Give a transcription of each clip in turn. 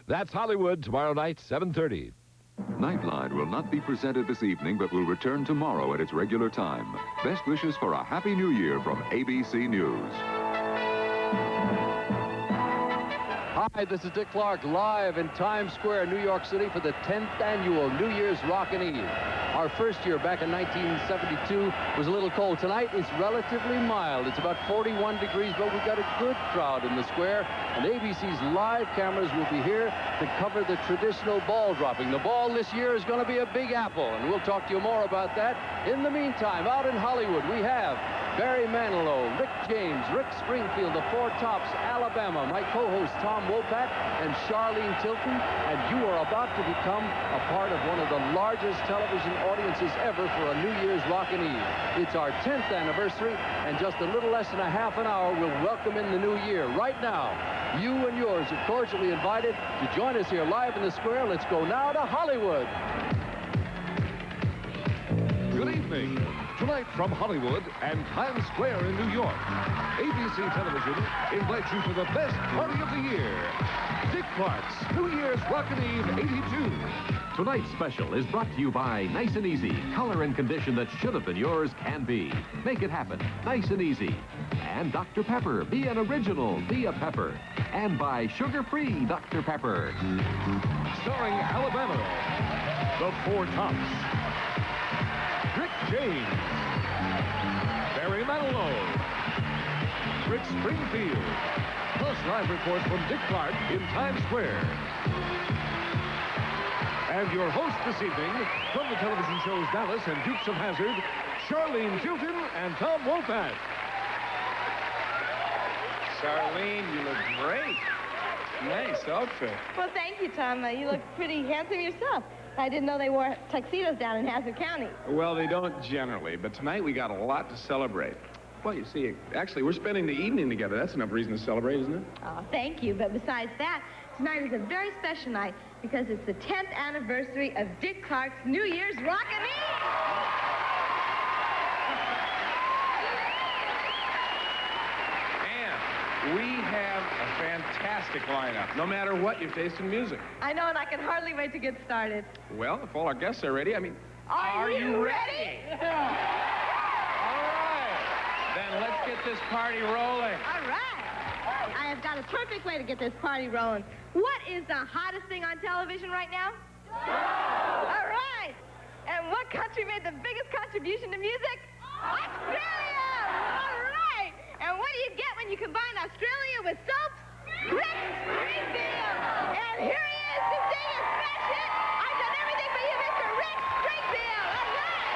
That's Hollywood, tomorrow night, 7:30. Nightline will not be presented this evening, but will return tomorrow at its regular time. Best wishes for a Happy New Year from ABC News. Hi, this is Dick Clark, live in Times Square, New York City for the 10th annual New Year's Rockin' Eve. Our first year back in 1972 was a little cold. Tonight it's relatively mild. It's about 41 degrees, but we've got a good crowd in the square, and ABC's live cameras will be here to cover the traditional ball dropping. The ball this year is going to be a Big Apple, and we'll talk to you more about that. In the meantime, out in Hollywood, we have Barry Manilow, Rick James, Rick Springfield, the Four Tops, Alabama, my co-host Tom Wopat, and Charlene Tilton, and you are about to become a part of one of the largest television audiences ever for a New Year's Rockin' Eve. It's our 10th anniversary, and just a little less than a half an hour we'll welcome in the new year. Right now, you and yours are cordially invited to join us here live in the square. Let's go now to Hollywood. Good evening. Tonight from Hollywood and Times Square in New York, ABC Television invites you to the best party of the year, Dick Clark's New Year's Rockin' Eve 82. Tonight's special is brought to you by Nice and Easy. Color and condition that should have been yours can be. Make it happen. Nice and Easy. And Dr. Pepper. Be an original. Be a pepper. And by Sugar-Free Dr. Pepper. Starring Alabama, the Four Tops, Rick James, Barry Manilow, Rick Springfield, plus live reports from Dick Clark in Times Square. And your host this evening, from the television shows Dallas and Dukes of Hazzard, Charlene Tilton and Tom Wopat. Charlene, you look great. Nice outfit. Well, thank you, Tom. You look pretty handsome yourself. I didn't know they wore tuxedos down in Hazzard County. Well, they don't generally, but tonight we got a lot to celebrate. Well, you see, actually, we're spending the evening together. That's enough reason to celebrate, isn't it? Oh, thank you. But besides that, tonight is a very special night because it's the 10th anniversary of Dick Clark's New Year's Rockin' Eve. We have a fantastic lineup, no matter what your taste in music. I know, and I can hardly wait to get started. Well, if all our guests are ready, Are you ready? All right. Then let's get this party rolling. All right. I have got a perfect way to get this party rolling. What is the hottest thing on television right now? All right. And what country made the biggest contribution to music? Australia! All right. And what do you get when you combine Australia with soap? Rick Springfield! And here he is to sing his smash hit, I've Done Everything for You, Mr. Rick Springfield! All right!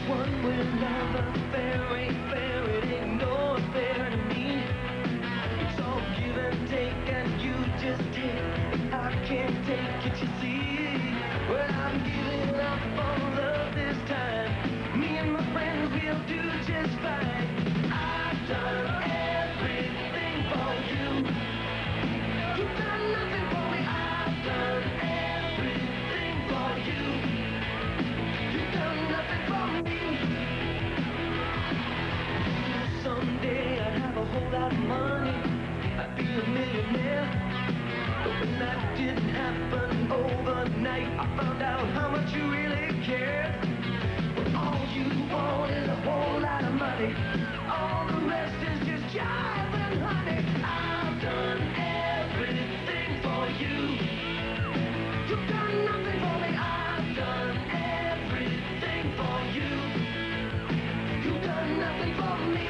One with another, fair ain't fair, it ain't no affair to me. It's all give and take, and you just take. I can't take it, you see. Well, I'm giving up on love this time. Me and my friends will do just fine. I've done everything for you. You've done nothing for me. I've done everything for you. You've done nothing for me. Someday I'd have a whole lot of money. I'd be a millionaire. But when that didn't happen overnight, I found out how much you really cared. When all you want is a whole lot of money, all the rest is just jive and honey. I've done everything for you. You've done nothing for me. I've done everything for you. You've done nothing for me.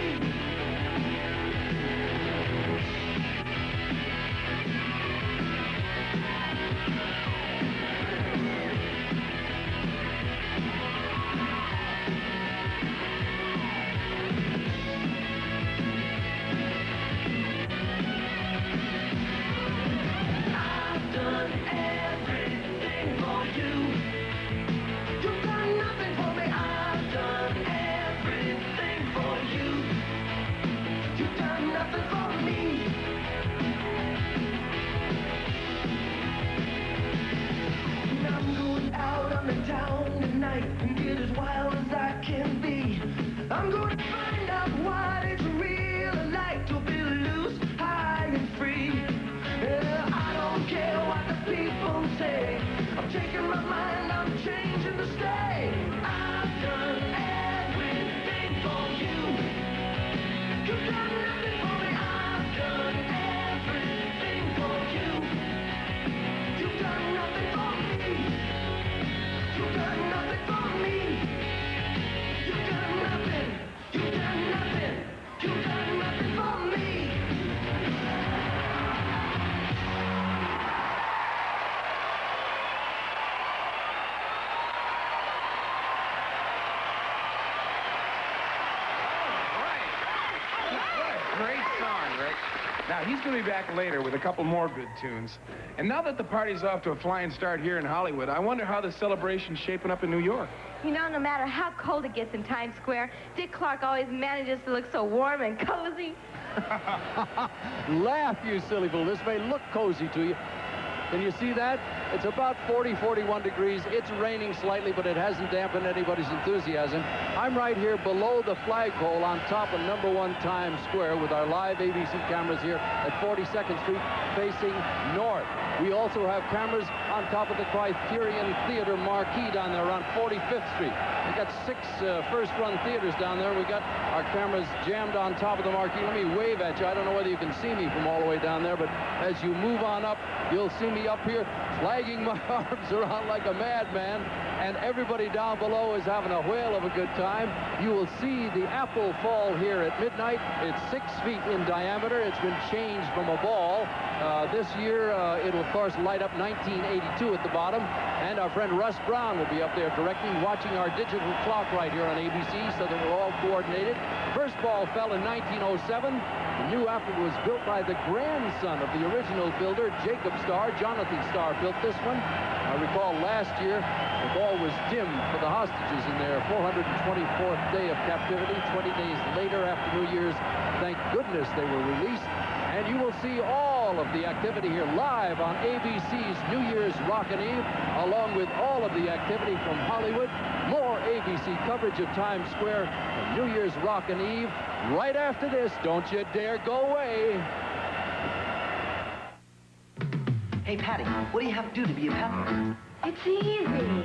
Yeah, he's going to be back later with a couple more good tunes. And now that the party's off to a flying start here in Hollywood, I wonder how the celebration's shaping up in New York. You know, no matter how cold it gets in Times Square, Dick Clark always manages to look so warm and cozy. Laugh, you silly fool. This may look cozy to you. Can you see that? It's about 40, 41 degrees. It's raining slightly, but it hasn't dampened anybody's enthusiasm. I'm right here below the flagpole on top of #1 Times Square with our live ABC cameras here at 42nd Street facing north. We also have cameras on top of the Criterion Theater marquee down there on 45th Street. We got 6 first-run theaters down there. We got our cameras jammed on top of the marquee. Let me wave at you. I don't know whether you can see me from all the way down there, but as you move on up, you'll see me up here flagging my arms around like a madman, and everybody down below is having a whale of a good time. You will see the apple fall here at midnight. It's 6 feet in diameter. It's been changed from a ball. This year, it'll, of course, light up 1982 at the bottom, and our friend Russ Brown will be up there directing, watching our digital clock right here on ABC so that we're all coordinated. First ball fell in 1907. The new apple was built by the grandson of the original builder, Jacob Starr. Jonathan Starr built this one. I recall last year, the ball was dimmed for the hostages in their 424th day of captivity. 20 days later, after New Year's, thank goodness they were released. And you will see all of the activity here live on ABC's New Year's Rockin' Eve, along with all of the activity from Hollywood. More ABC coverage of Times Square from New Year's Rockin' Eve right after this. Don't you dare go away. Hey, Patty, what do you have to do to be a pepper? It's easy.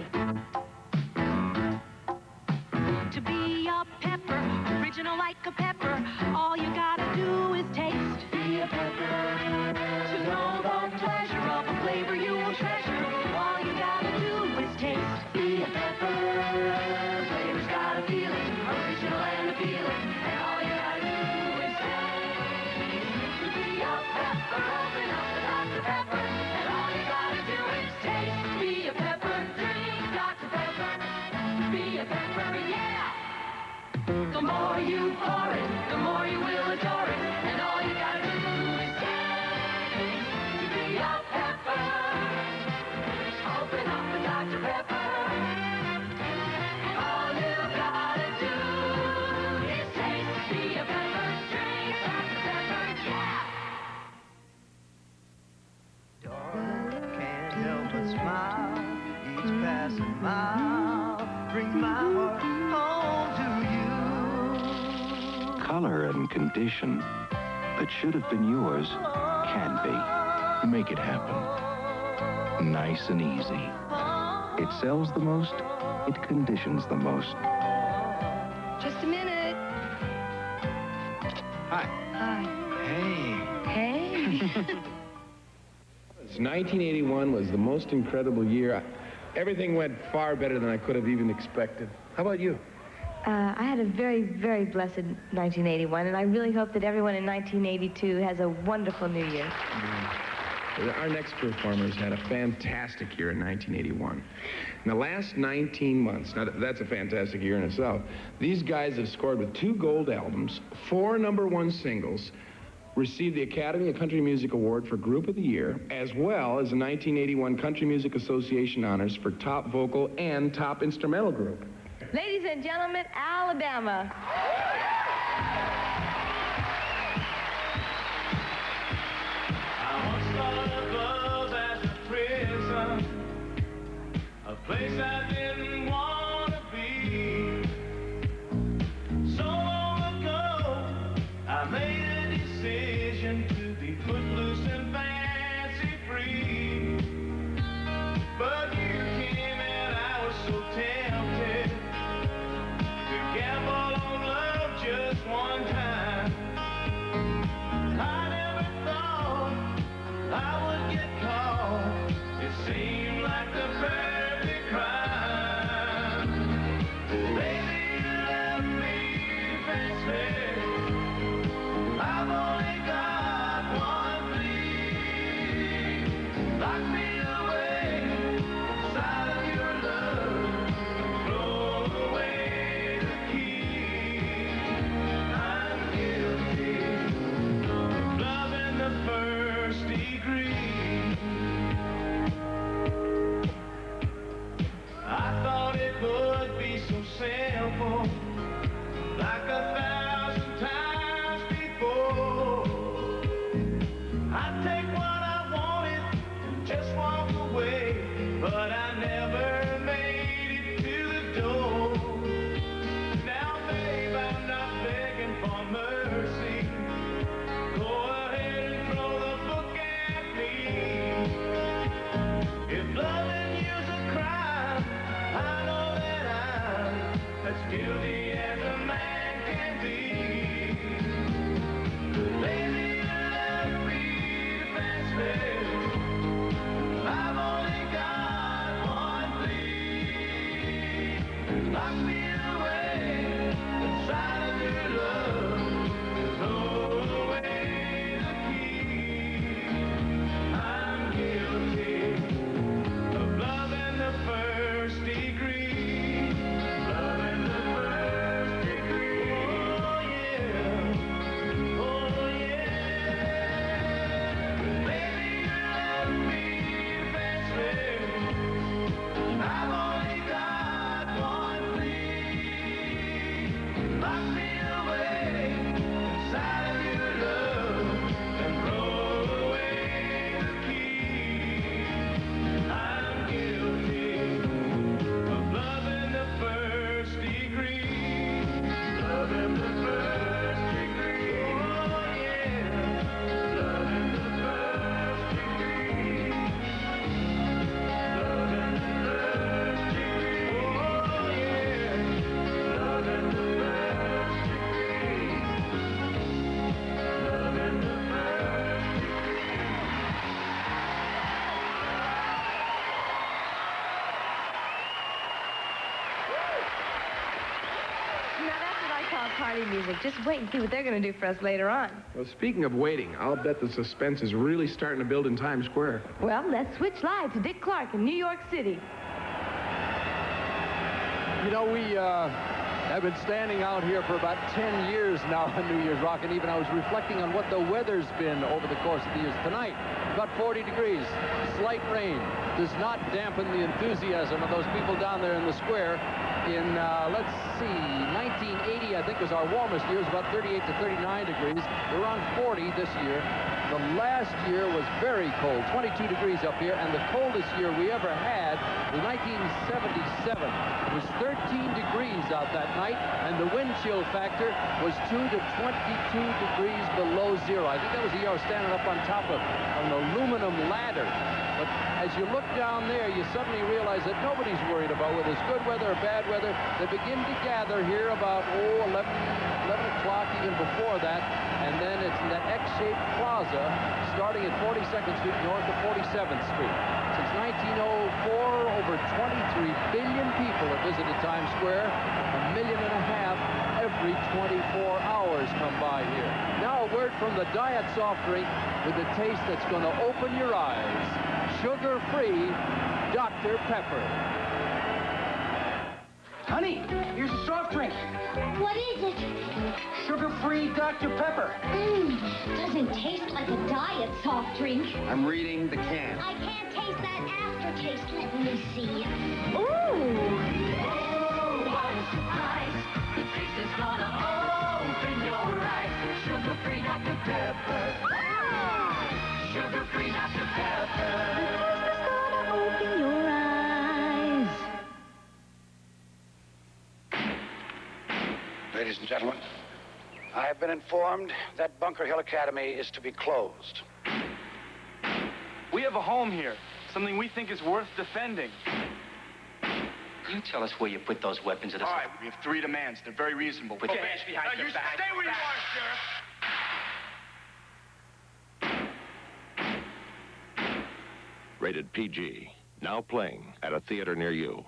To be a pepper, original like a pepper, all you gotta do is taste. Be a pepper. To know the pleasure of a flavor you will treasure, all you gotta do is taste. Be a pepper. Flavor's got a feeling, original and appealing, and all you gotta do is taste. To be a pepper, open up the Dr. Pepper, and all you gotta do is taste. Be a pepper, drink Dr. Pepper. Be a pepper, yeah! The more you pour it, the more you will adore it, and all you gotta do is taste. To be a pepper, open up the Dr. Pepper, and all you gotta do is taste. Be a pepper, drink Dr. Pepper, yeah! Darling, can't help but smile. Each passing mile brings my heart home to you. Color and condition that should have been yours can be. Make it happen. Nice and easy. It sells the most. It conditions the most. Just a minute. Hi. Hi. Hey. Hey. 1981 was the most incredible year. Everything went far better than I could have even expected. How about you? I had a very, very blessed 1981, and I really hope that everyone in 1982 has a wonderful New Year. Our next performers had a fantastic year in 1981. In the last 19 months, now that's a fantastic year in itself, these guys have scored with 2 gold albums, 4 #1 singles, received the Academy of Country Music Award for Group of the Year, as well as the 1981 Country Music Association Honors for Top Vocal and Top Instrumental Group. Ladies and gentlemen, Alabama. I once thought of love as a prison, a place I didn't want to be. So long ago, I made a decision to be put loose and fancy free. But you came and I was so tempted to gamble on love party music. Just wait and see what they're going to do for us later on. Well, speaking of waiting, I'll bet the suspense is really starting to build in Times Square. Well, let's switch live to Dick Clark in New York City. You know, we have been standing out here for about 10 years now on New Year's Rockin' Eve, and I was reflecting on what the weather's been over the course of the years. Tonight, about 40 degrees, slight rain. Does not dampen the enthusiasm of those people down there in the square. In, let's see, 1980, I think, was our warmest year. It was about 38 to 39 degrees. We're on 40 this year. The last year was very cold, 22 degrees up here, and the coldest year we ever had was 1977. It was 13 degrees out that night, and the wind chill factor was 2 to 22 degrees below zero. I think that was the year I was standing up on top of an aluminum ladder. But as you look down there, you suddenly realize that nobody's worried about whether it's good weather or bad weather. They begin to gather here about, 11 o'clock, even before that. And then it's in that X-shaped plaza starting at 42nd Street north of 47th Street. Since 1904, over 23 billion people have visited Times Square. 1.5 million every 24 hours come by here. Now a word from the diet soft drink with a taste that's going to open your eyes. Sugar-free Dr. Pepper. Honey, here's a soft drink. What is it? Sugar-free Dr. Pepper. Doesn't taste like a diet soft drink. I'm reading the can. I can't taste that aftertaste. Let me see. Ooh! Oh, what a surprise. The taste is gonna open your eyes. Sugar-free Dr. Pepper. Sugar-free Dr. Pepper. Open your eyes. Ladies and gentlemen, I have been informed that Bunker Hill Academy is to be closed. We have a home here, something we think is worth defending. You tell us where you put those weapons at us. All right, we have 3 demands. They're very reasonable. Put your hands behind your back. Stay where you are, Sheriff. Rated PG. Now playing at a theater near you.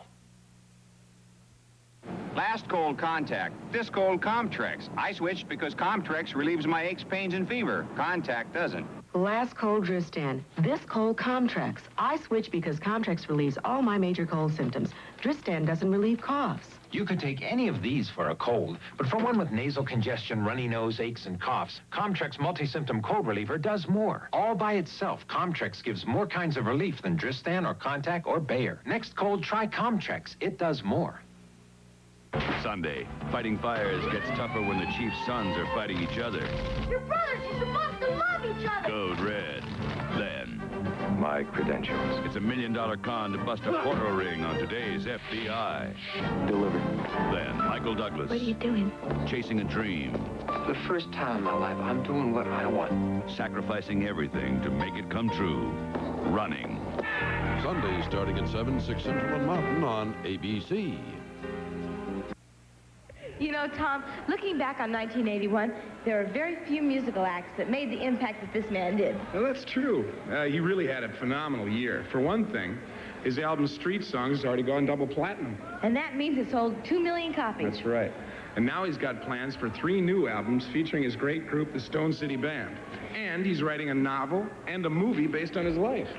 Last cold contact. This cold Comtrex. I switched because Comtrex relieves my aches, pains, and fever. Contact doesn't. Last cold Dristan. This cold Comtrex. I switch because Comtrex relieves all my major cold symptoms. Dristan doesn't relieve coughs. You could take any of these for a cold, but for one with nasal congestion, runny nose, aches, and coughs, Comtrex Multi-Symptom Cold Reliever does more. All by itself, Comtrex gives more kinds of relief than Dristan or Contac or Bayer. Next cold, try Comtrex. It does more. Sunday, fighting fires gets tougher when the chief's sons are fighting each other. You're brothers. You're supposed to love each other. Code Red. Then, My credentials. it's $1 million con to bust a photo ring on today's FBI. Delivered. Then, Michael Douglas. What are you doing? Chasing a dream. For the first time in my life, I'm doing what I want. Sacrificing everything to make it come true. Running. Sunday starting at 7, 6 Central and Mountain on ABC. You know, Tom, looking back on 1981, there are very few musical acts that made the impact that this man did. Well, that's true. He really had a phenomenal year. For one thing, his album Street Songs has already gone double platinum. And that means it sold 2 million copies. That's right. And now he's got plans for 3 new albums featuring his great group, the Stone City Band. And he's writing a novel and a movie based on his life.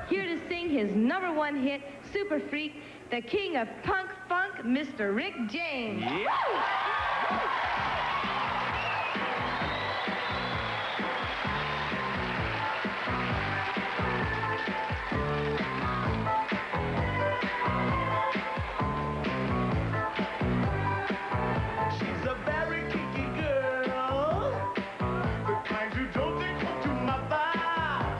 Here to sing his #1 hit, Super Freak, the king of punk funk, Mr. Rick James. Yeah. She's a very kinky girl, the kind who don't think to my vibe.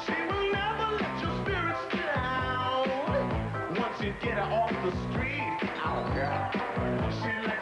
She will never let your spirits down. Once you get her off the street, oh girl, she likes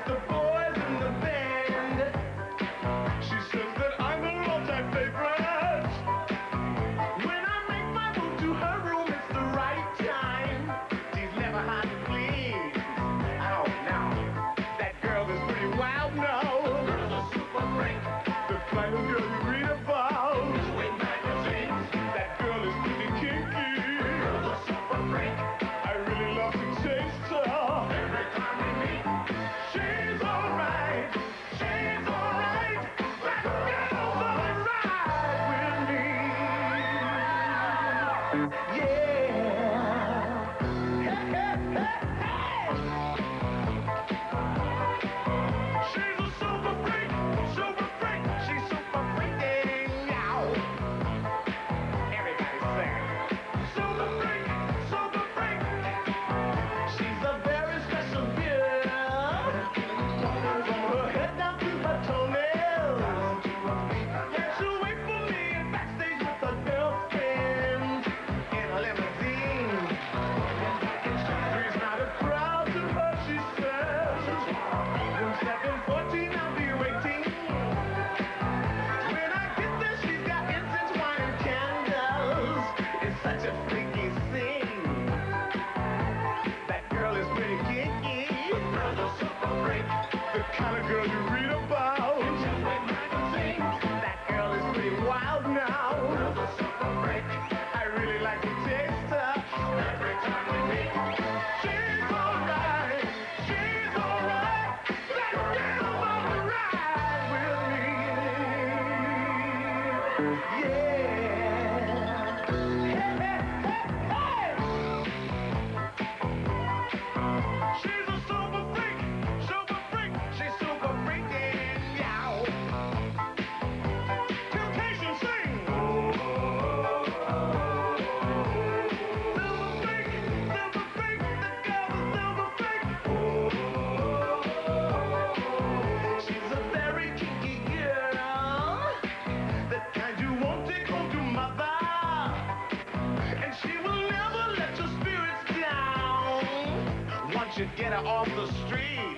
Should get her off the street.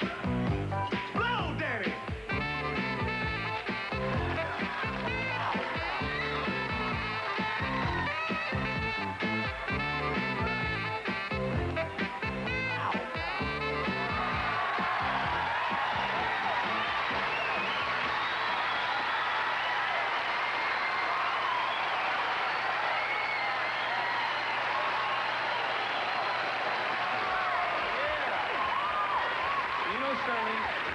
Blow, Danny!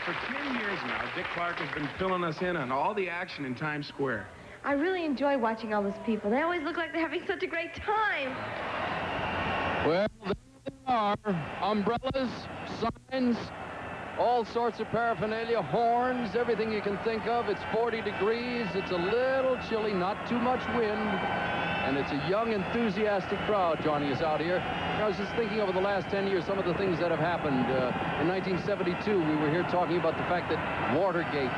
For 10 years now, Dick Clark has been filling us in on all the action in Times Square. I really enjoy watching all those people. They always look like they're having such a great time. Well, there they are. Umbrellas, signs, all sorts of paraphernalia, horns, everything you can think of. It's 40 degrees. It's a little chilly, not too much wind. And it's a young, enthusiastic crowd joining us out here. I was just thinking over the last 10 years, some of the things that have happened. In 1972, we were here talking about the fact that Watergate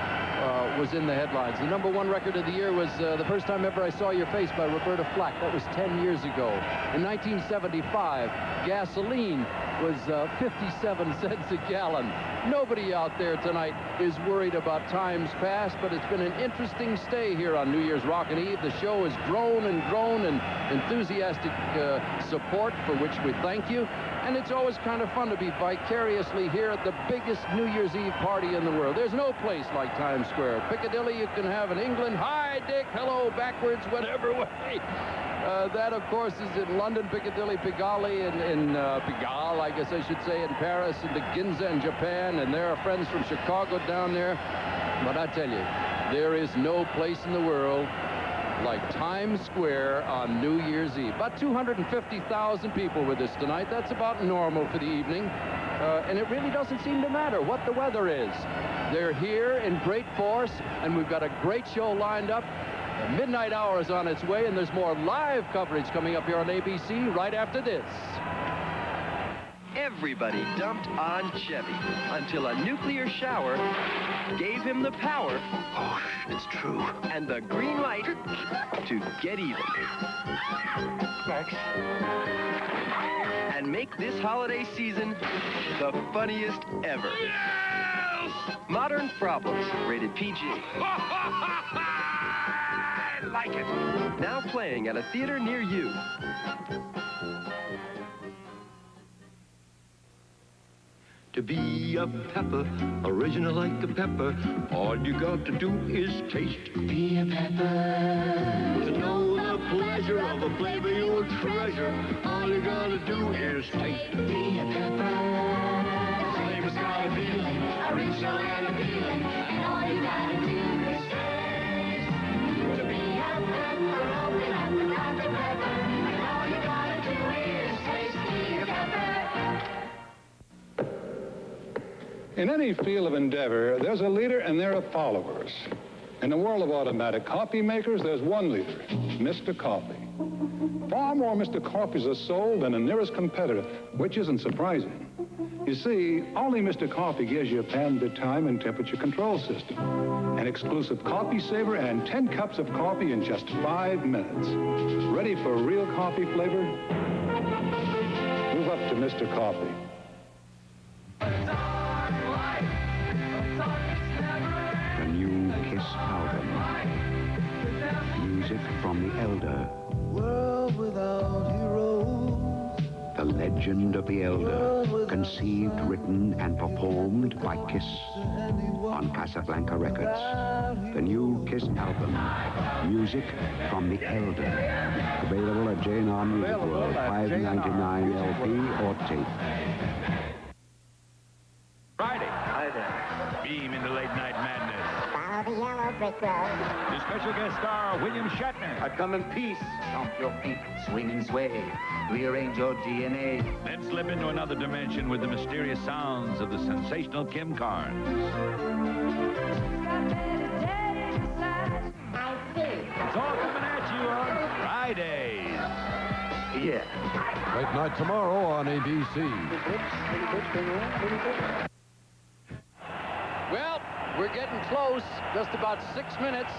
was in the headlines. The #1 record of the year was The First Time Ever I Saw Your Face by Roberta Flack. That was 10 years ago. In 1975, gasoline was 57 cents a gallon. Nobody out there tonight is worried about times past, but it's been an interesting stay here on New Year's Rockin' Eve. The show has grown and grown, and enthusiastic support for which we thank you. And it's always kind of fun to be vicariously here at the biggest New Year's Eve party in the world. There's no place like Times Square. Piccadilly you can have in England. Hi, Dick. Hello, backwards, whatever way. That, of course, is in London, Piccadilly, Pigalle, and in Pigalle, I guess I should say, in Paris, and the Ginza in Japan, and there are friends from Chicago down there. But I tell you, there is no place in the world like Times Square on New Year's Eve. About 250,000 people with us tonight. That's about normal for the evening. And it really doesn't seem to matter what the weather is. They're here in great force, and we've got a great show lined up. The midnight hour is on its way, and there's more live coverage coming up here on ABC right after this. Everybody dumped on Chevy until a nuclear shower gave him the power. Oh, it's true. And the green light to get even. Max. And make this holiday season the funniest ever. Yes! Modern Problems, rated PG. I like it. Now playing at a theater near you. To be a pepper, original like a pepper, all you got to do is taste. Be a pepper. To know the pleasure of a flavor you will treasure, all you gotta do is taste. Be a pepper. The flavor's got a feeling, original and appealing, and all you gotta do is taste. To be a pepper, open up the Dr. Pepper, and all you gotta In any field of endeavor, there's a leader and there are followers. In the world of automatic coffee makers, there's one leader, Mr. Coffee. Far more Mr. Coffees are sold than the nearest competitor, which isn't surprising. You see, only Mr. Coffee gives you a patented time and temperature control system, an exclusive coffee saver, and 10 cups of coffee in just 5 minutes. Ready for real coffee flavor? Move up to Mr. Coffee. The new Kiss album. Music from the Elder. World without heroes. The Legend of the Elder. Conceived, written, and performed by Kiss on Casablanca Records. The new Kiss album. Music from the Elder. Available at J&R Music World. $5.99 LP or tape. Friday. Hi there. Beam into late night madness. Follow the yellow brick road. The special guest star, William Shatner. I come in peace. Stomp your feet, swing and sway. Rearrange your DNA. Then slip into another dimension with the mysterious sounds of the sensational Kim Carnes. It's all coming at you on Fridays. Late night tomorrow on ABC. Well, we're getting close, just about 6 minutes,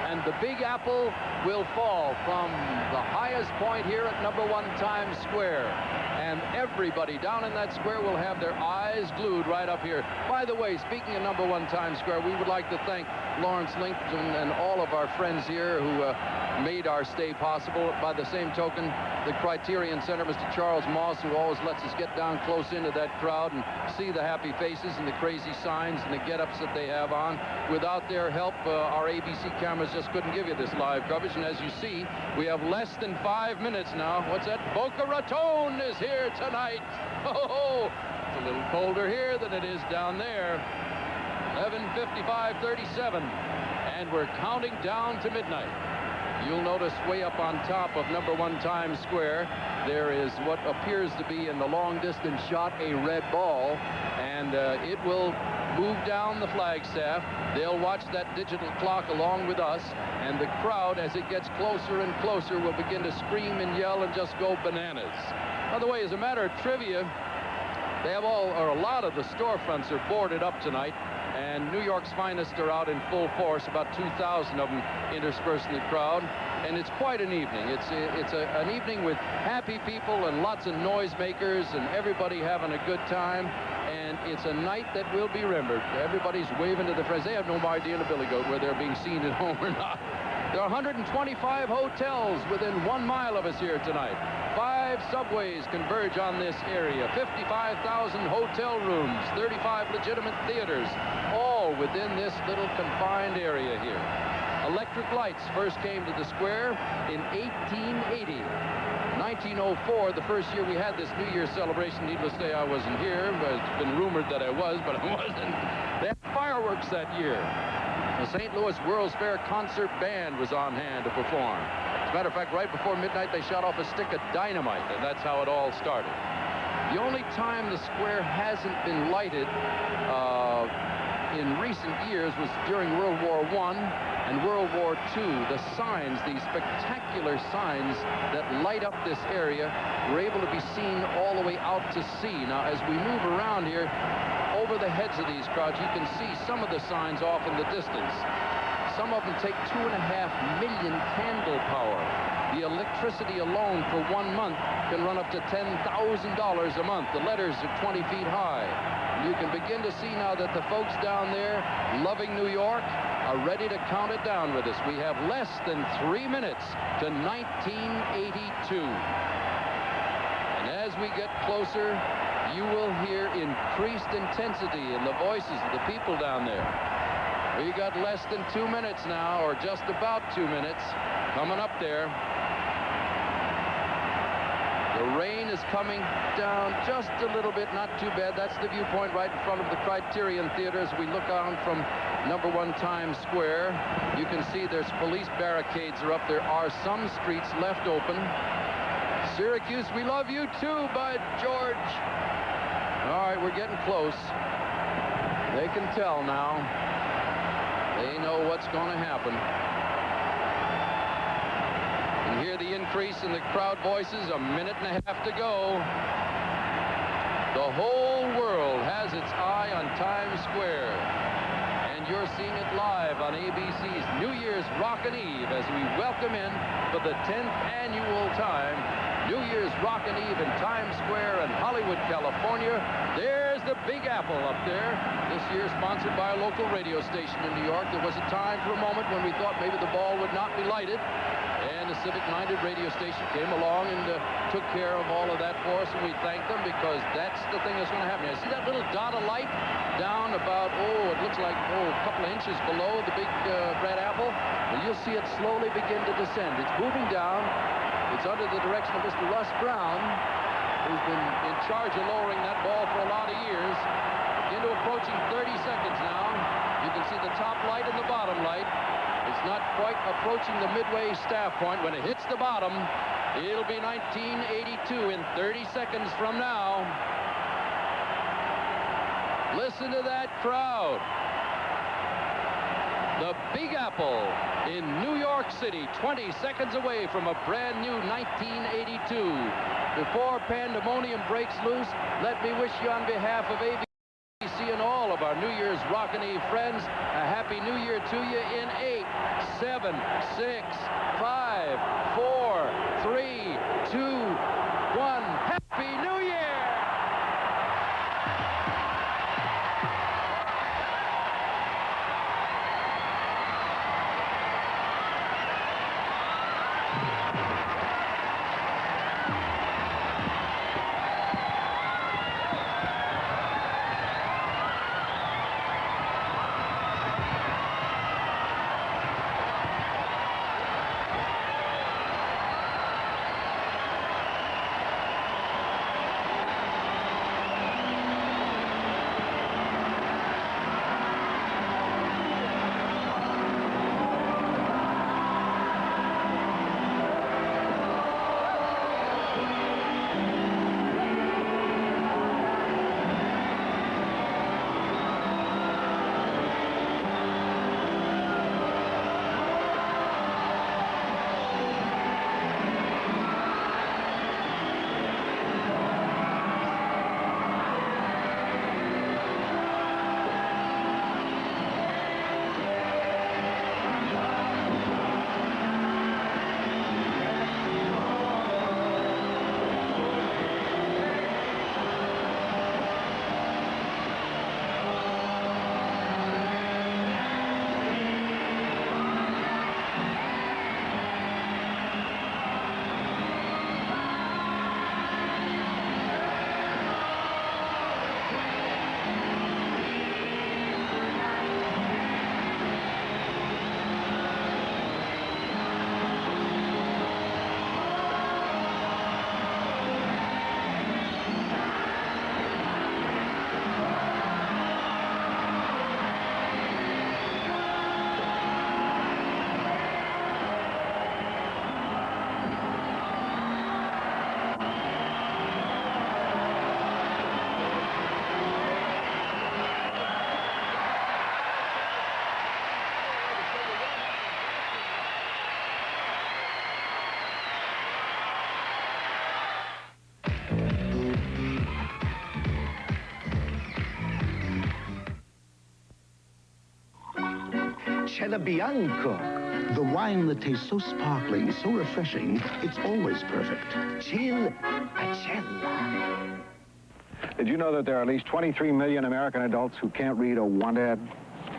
and the Big Apple will fall from the highest point here at #1 Times Square. And everybody down in that square will have their eyes glued right up here. By the way, speaking of #1 Times Square, we would like to thank Lawrence Lincoln and all of our friends here who made our stay possible. By the same token, the Criterion Center, Mr. Charles Moss, who always lets us get down close into that crowd and see the happy faces and the crazy signs and the get-ups that they have on. Without their help, our ABC cameras just couldn't give you this live coverage. And as you see, we have less than 5 minutes now. What's that? Boca Raton is here tonight. Oh, it's a little colder here than it is down there. 11:55:37, and we're counting down to midnight. You'll notice way up on top of #1 Times Square, there is what appears to be in the long distance shot a red ball, and it will move down the flagstaff. They'll watch that digital clock along with us, and the crowd, as it gets closer and closer, will begin to scream and yell and just go bananas. By the way, as a matter of trivia, they have a lot of the storefronts are boarded up tonight, and New York's finest are out in full force, about 2,000 of them interspersed in the crowd, and it's quite an evening. It's an evening with happy people and lots of noisemakers and everybody having a good time, and it's a night that will be remembered. Everybody's waving to their friends. They have no idea in a billy goat whether they're being seen at home or not. There are 125 hotels within 1 mile of us here tonight. 5 subways converge on this area. 55,000 hotel rooms, 35 legitimate theaters, all within this little confined area here. Electric lights first came to the square in 1880. 1904, the first year we had this New Year's celebration. Needless to say, I wasn't here, but it's been rumored that I was, but I wasn't. They had fireworks that year. The St. Louis World's Fair Concert Band was on hand to perform. As a matter of fact, right before midnight, they shot off a stick of dynamite, and that's how it all started. The only time the square hasn't been lighted in recent years was during World War I and World War II. The signs, these spectacular signs that light up this area, were able to be seen all the way out to sea. Now, as we move around here, over the heads of these crowds, you can see some of the signs off in the distance. Some of them take 2.5 million candle power. The electricity alone for 1 month can run up to $10,000 a month. The letters are 20 feet high. You can begin to see now that the folks down there, loving New York, are ready to count it down with us. We have less than 3 minutes to 1982. And as we get closer, you will hear increased intensity in the voices of the people down there. We got less than 2 minutes now, or just about 2 minutes, coming up there. The rain is coming down just a little bit, not too bad. That's the viewpoint right in front of the Criterion Theater as we look on from #1 Times Square. You can see there's police barricades are up. There are some streets left open. Syracuse, we love you too, Bud George. All right, we're getting close. They can tell now. They know what's going to happen. And hear the increase in the crowd voices. A minute and a half to go. The whole world has its eye on Times Square. And you're seeing it live on ABC's New Year's Rockin' Eve as we welcome in for the 10th annual time New Year's Rockin' Eve in Times Square in Hollywood, California. There's the Big Apple up there. This year sponsored by a local radio station in New York. There was a time for a moment when we thought maybe the ball would not be lighted. And the civic-minded radio station came along and took care of all of that for us, and we thank them because that's the thing that's going to happen. You see that little dot of light down about, it looks like, a couple of inches below the big red apple? Well, you'll see it slowly begin to descend. It's moving down. It's under the direction of Mr. Russ Brown, who's been in charge of lowering that ball for a lot of years. Into approaching 30 seconds now. You can see the top light and the bottom light. It's not quite approaching the midway staff point. When it hits the bottom, it'll be 1982 in 30 seconds from now. Listen to that crowd. The Big Apple in New York City, 20 seconds away from a brand new 1982. Before pandemonium breaks loose, let me wish you on behalf of ABC and all of our New Year's Rockin' Eve friends a Happy New Year to you in 8, 7, 6, 5, 4, 3, 2, 1. Happy New Year! Cella Bianco. The wine that tastes so sparkling, so refreshing, it's always perfect. Cella. Did you know that there are at least 23 million American adults who can't read a want ad?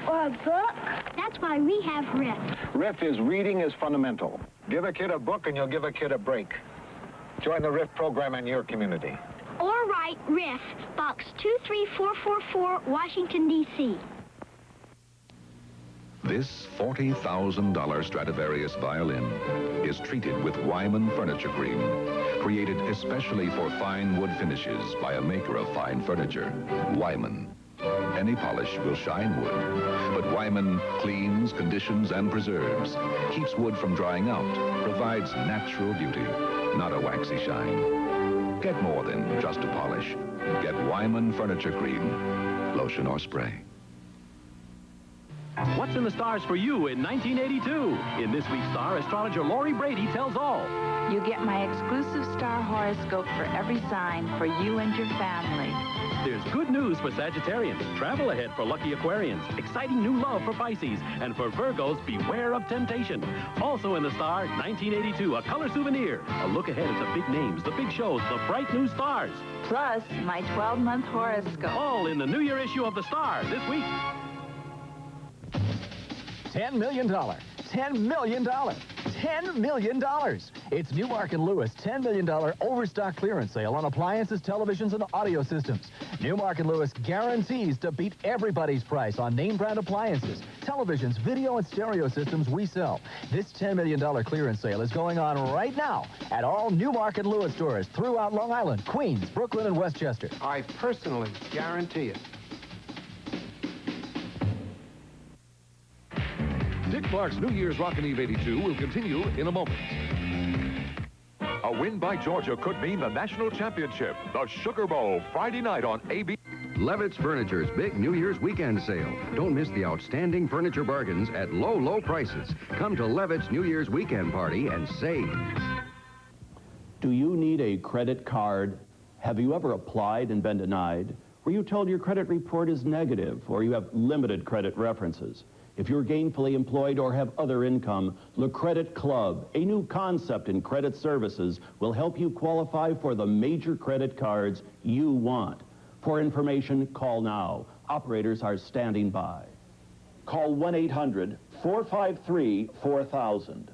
Or a book? That's why we have RIF. RIF is reading is fundamental. Give a kid a book and you'll give a kid a break. Join the RIF program in your community. Or write RIF, Box 23444, Washington, D.C. This $40,000 Stradivarius violin is treated with Wyman furniture cream, created especially for fine wood finishes by a maker of fine furniture, Wyman. Any polish will shine wood, but Wyman cleans, conditions, and preserves, keeps wood from drying out, provides natural beauty, not a waxy shine. Get more than just a polish. Get Wyman furniture cream, lotion or spray. What's in the stars for you in 1982? In this week's Star, astrologer Lori Brady tells all. You get my exclusive star horoscope for every sign for you and your family. There's good news for Sagittarians, travel ahead for lucky Aquarians, exciting new love for Pisces, and for Virgos, beware of temptation. Also in the Star, 1982, a color souvenir. A look ahead at the big names, the big shows, the bright new stars. Plus, my 12-month horoscope. All in the New Year issue of the Star this week. $10 million. $10 million. $10 million. It's Newmark & Lewis $10 million overstock clearance sale on appliances, televisions, and audio systems. Newmark & Lewis guarantees to beat everybody's price on name brand appliances, televisions, video, and stereo systems we sell. This $10 million clearance sale is going on right now at all Newmark & Lewis stores throughout Long Island, Queens, Brooklyn, and Westchester. I personally guarantee it. Dick Clark's New Year's Rockin' Eve 82 will continue in a moment. A win by Georgia could mean the national championship. The Sugar Bowl, Friday night on ABC. Levitt's Furniture's big New Year's weekend sale. Don't miss the outstanding furniture bargains at low, low prices. Come to Levitt's New Year's weekend party and save. Do you need a credit card? Have you ever applied and been denied? Were you told your credit report is negative or you have limited credit references? If you're gainfully employed or have other income, the Credit Club, a new concept in credit services, will help you qualify for the major credit cards you want. For information, call now. Operators are standing by. Call 1-800-453-4000.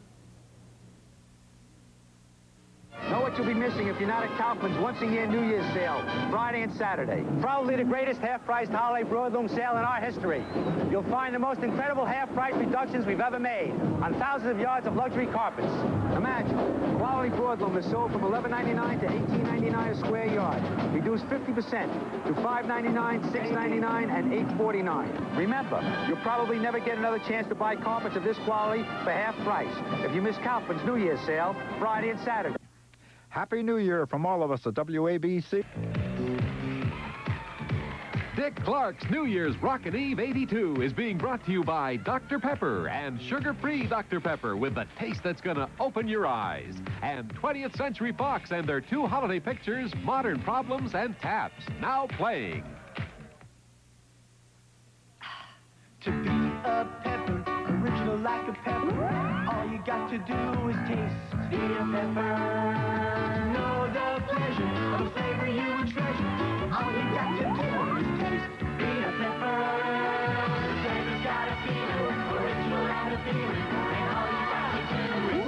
Know what you'll be missing if you're not at Kaufman's once-a-year New Year's sale, Friday and Saturday. Probably the greatest half-priced holiday broadloom sale in our history. You'll find the most incredible half-price reductions we've ever made on thousands of yards of luxury carpets. Imagine, quality broadloom is sold from $11.99 to $18.99 a square yard. Reduced 50% to $5.99, $6.99, and $8.49. Remember, you'll probably never get another chance to buy carpets of this quality for half price if you miss Kaufman's New Year's sale, Friday and Saturday. Happy New Year from all of us at WABC. Dick Clark's New Year's Rockin' Eve 82 is being brought to you by Dr. Pepper and sugar-free Dr. Pepper with the taste that's going to open your eyes. And 20th Century Fox and their 2 holiday pictures, Modern Problems and Taps, now playing. To be a pepper, original like a pepper, all you got to do is taste. Be a pepper, know the pleasure of the flavor you will treasure. All you got to do is taste. Be a pepper, flavor's got a feeling, original and appealing, and all you got to do is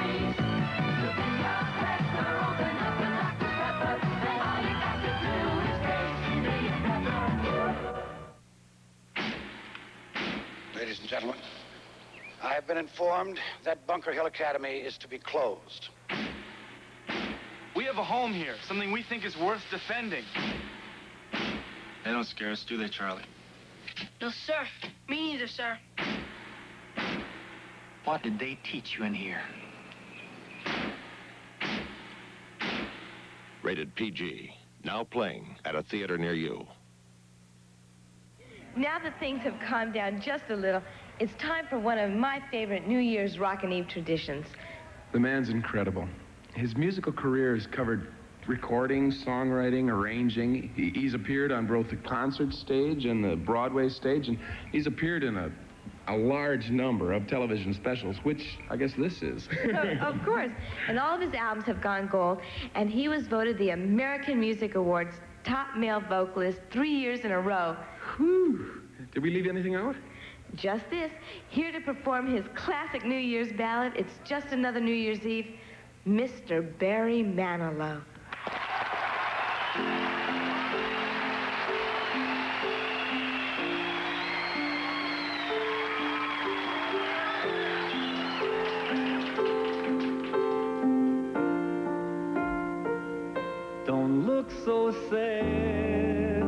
taste. To be a pepper, open up and like a pepper, and all you got to do is taste. Be a pepper. Ladies and gentlemen, I have been informed that Bunker Hill Academy is to be closed. We have a home here, something we think is worth defending. They don't scare us, do they, Charlie? No, sir. Me neither, sir. What did they teach you in here? Rated PG. Now playing at a theater near you. Now that things have calmed down just a little, it's time for one of my favorite New Year's Rockin' Eve traditions. The man's incredible. His musical career has covered recording, songwriting, arranging. He's appeared on both the concert stage and the Broadway stage, and he's appeared in a large number of television specials, which I guess this is. Of course. And all of his albums have gone gold, and he was voted the American Music Awards top male vocalist 3 years in a row. Whew. Did we leave anything out? Just this. Here to perform his classic New Year's ballad, it's just another New Year's Eve, Mr. Barry Manilow. Don't look so sad.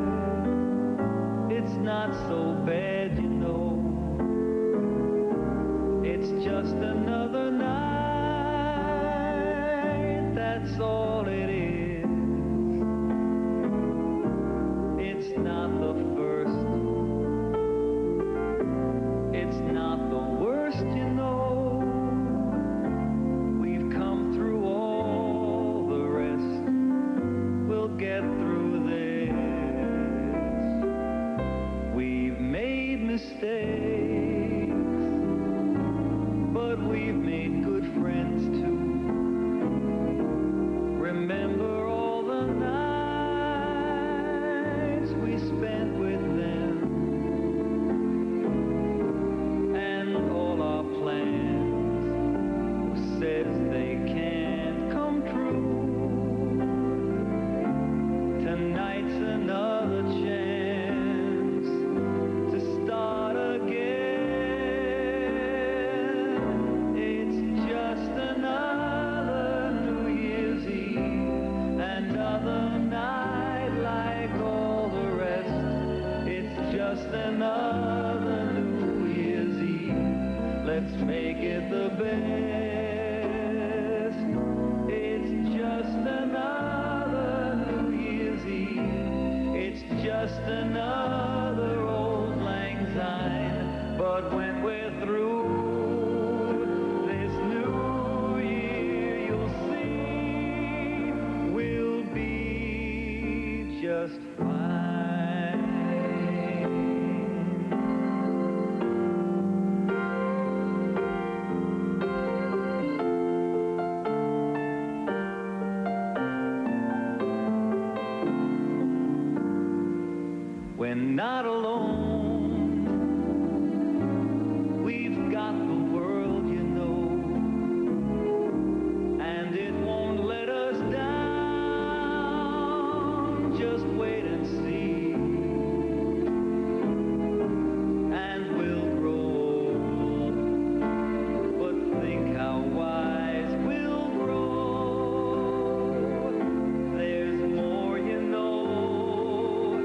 It's not so bad, you know. It's just another night, that's all it is. It's not the first, just fine. When not alone, we've got the world, you know, and it won't let us down. Just wait and see, and we'll grow old. But think how wise we'll grow. There's more, you know.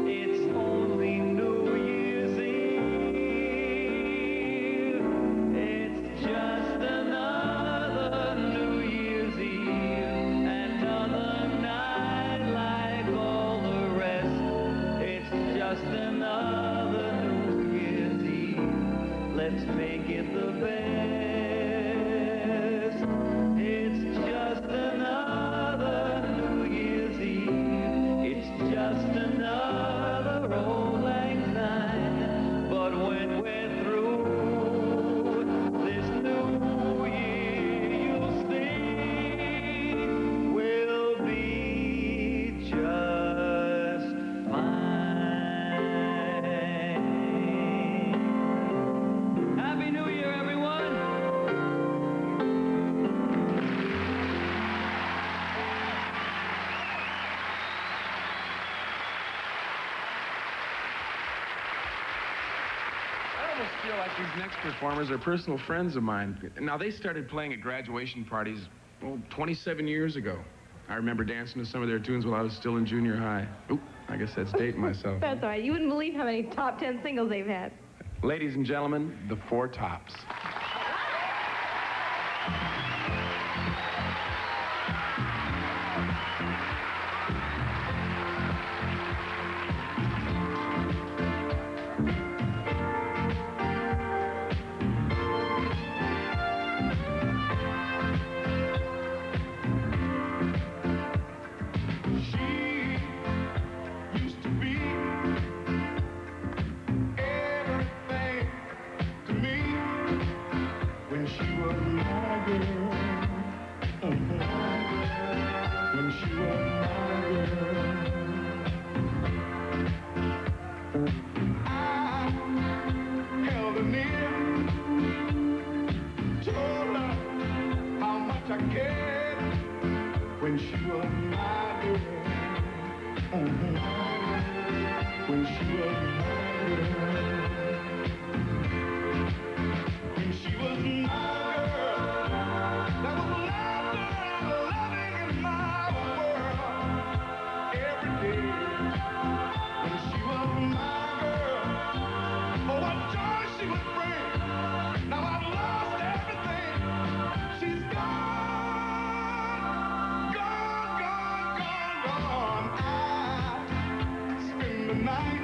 It's only New Year's Eve. It's just another New Year's Eve. Another night like all the rest. It's just another New Year's Eve. Let's make it the best. It's just another New Year's Eve. It's just another old lang syne. But when we're through this new year, you'll see we'll be just fine. Happy New Year, everyone! I almost feel like these next performers are personal friends of mine. Now, they started playing at graduation parties, 27 years ago. I remember dancing to some of their tunes while I was still in junior high. Oop, I guess that's dating myself. That's all right. You wouldn't believe how many top 10 singles they've had. Ladies and gentlemen, the Four Tops. Used to be everything to me when she was my girl. When she was my girl, I held her near, told her how much I cared when she was my girl. When she was my girl. When she was my girl, there was laughter and loving in my world every day. When she was my girl, oh, what joy she would bring. Now I've lost everything. She's gone, gone, gone, gone, gone. I spend the night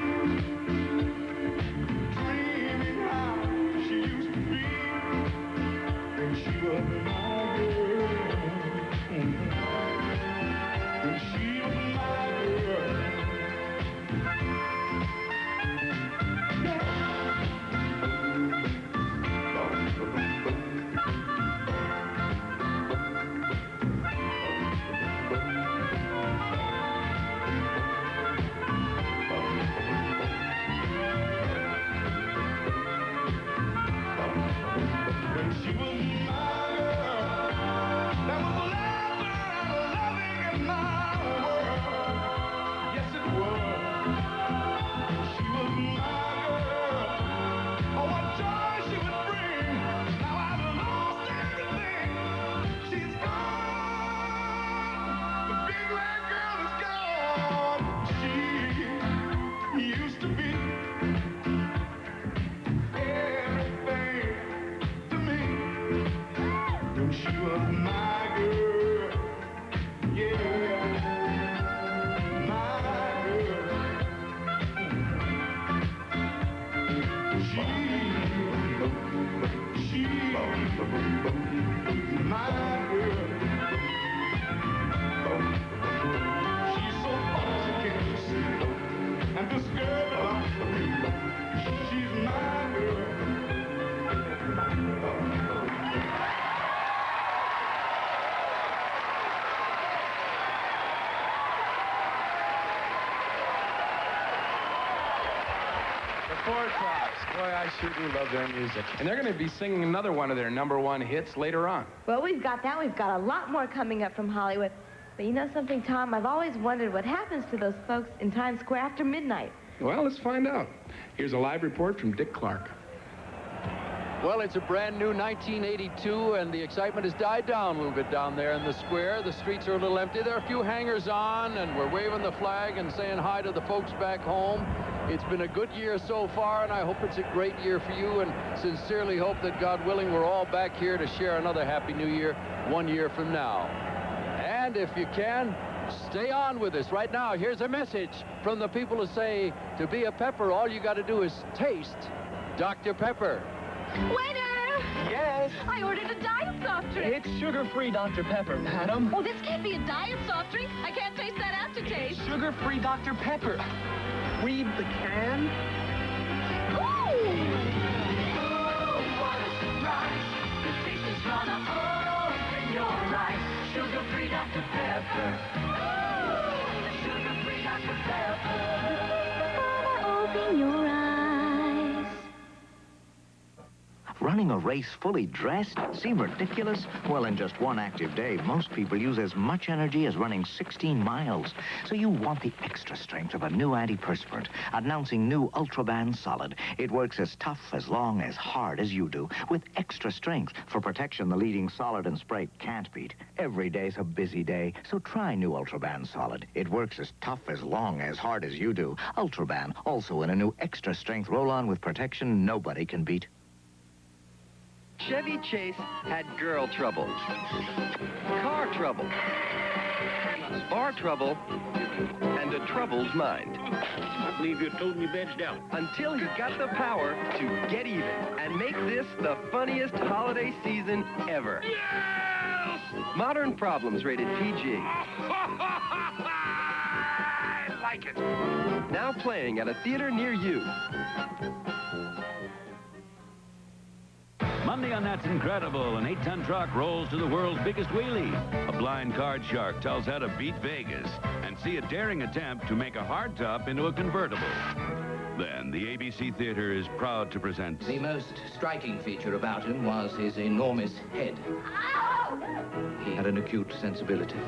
Four Tops. Boy, I sure do love their music. And they're going to be singing another one of their #1 hits later on. Well, we've got that. We've got a lot more coming up from Hollywood. But you know something, Tom? I've always wondered what happens to those folks in Times Square after midnight. Well, let's find out. Here's a live report from Dick Clark. Well, it's a brand new 1982, and the excitement has died down a little bit down there in the square. The streets are a little empty. There are a few hangers-on, and we're waving the flag and saying hi to the folks back home. It's been a good year so far, and I hope it's a great year for you, and sincerely hope that, God willing, we're all back here to share another Happy New Year 1 year from now. And if you can, stay on with us. Right now, here's a message from the people who say, to be a pepper, all you got to do is taste Dr. Pepper. Waiter! Yes? I ordered a diet soft drink. It's sugar-free Dr. Pepper, madam. Oh, this can't be a diet soft drink. I can't taste that aftertaste. Sugar-free Dr. Pepper. Read the can. Ooh! Oh, what a surprise. The taste is gonna open your eyes. Sugar-free Dr. Pepper. Oh, sugar-free Dr. Pepper. Open your eyes. Running a race fully dressed? Seem ridiculous? Well, in just one active day, most people use as much energy as running 16 miles. So you want the extra strength of a new antiperspirant. Announcing new Ultraban Solid. It works as tough, as long, as hard as you do, with extra strength for protection the leading solid and spray can't beat. Every day's a busy day, so try new Ultraban Solid. It works as tough, as long, as hard as you do. Ultraban, also in a new extra strength roll-on with protection nobody can beat. Chevy Chase had girl trouble, car trouble, bar trouble, and a troubled mind. I believe you told me beds down. Until he got the power to get even and make this the funniest holiday season ever. Yes! Modern Problems rated PG. I like it. Now playing at a theater near you. Monday on That's Incredible, an 8-ton truck rolls to the world's biggest wheelie. A blind card shark tells how to beat Vegas and see a daring attempt to make a hardtop into a convertible. Then the ABC Theater is proud to present... The most striking feature about him was his enormous head. He had an acute sensibility,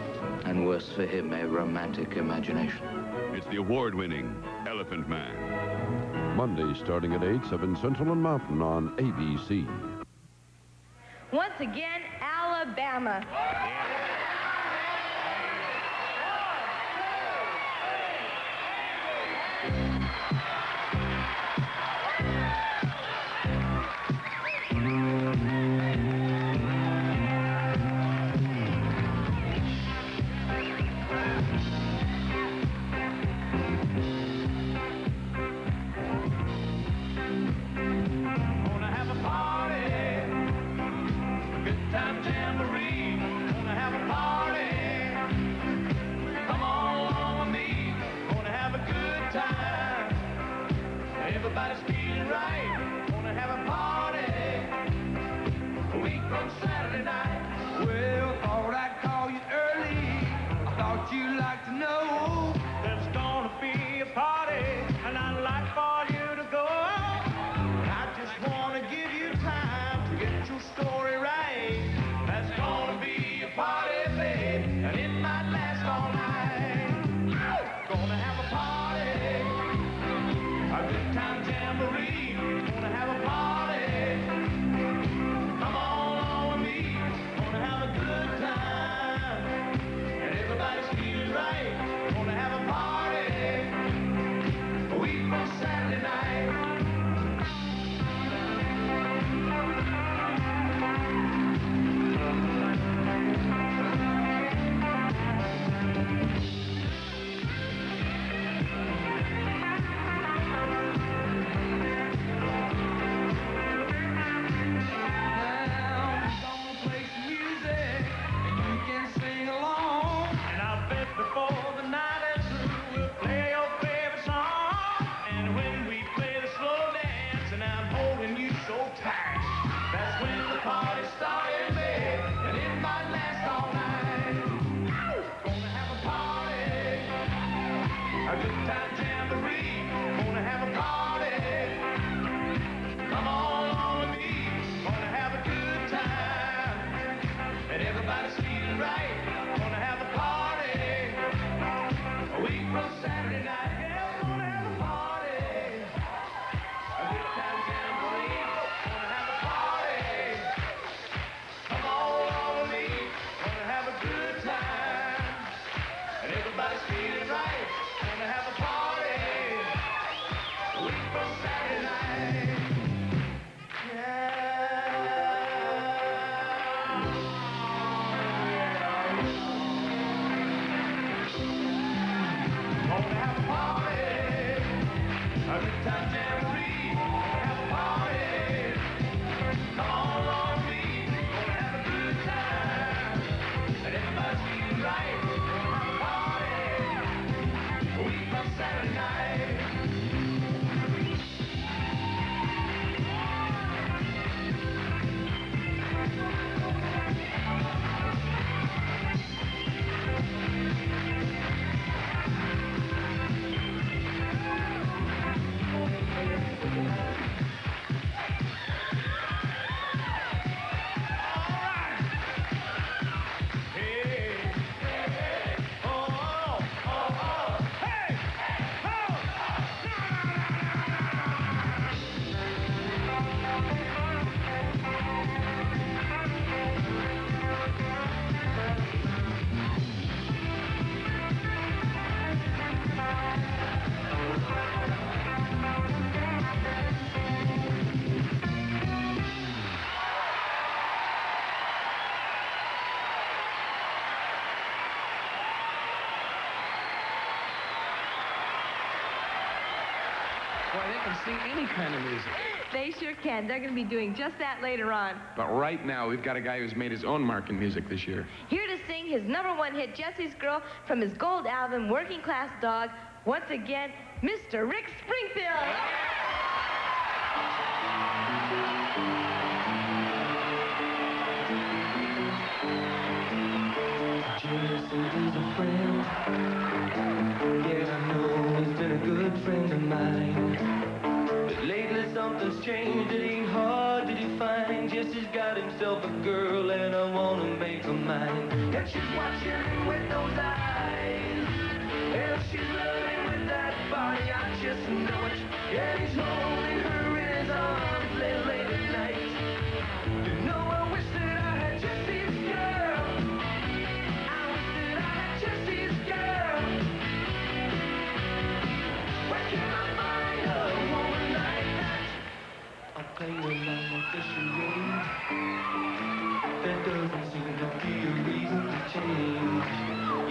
and worse for him, a romantic imagination. It's the award-winning Elephant Man. Monday starting at 8, 7 Central and Mountain on ABC. Once again, Alabama. Gonna have a party, good time jamboree. Gonna have a Boy, they can sing any kind of music. They sure can. They're going to be doing just that later on. But right now, we've got a guy who's made his own mark in music this year. Here to sing his #1 hit, Jesse's Girl, from his gold album, Working Class Dog, once again, Mr. Rick Springfield. Jason's a friend. Yeah, I know he's been a good friend of mine. But lately something's changed. It ain't hard to define. Jesse's got himself a girl, and I want to make her mine. And she's watching him with those eyes. And she's loving with that body. I just know it. And he's holding her in his arms late at night. You know, I wish that I had Jesse's girl. Jesse's girl. Where can I find a woman like that? I'll play along with the charade. There doesn't seem to be a reason to change.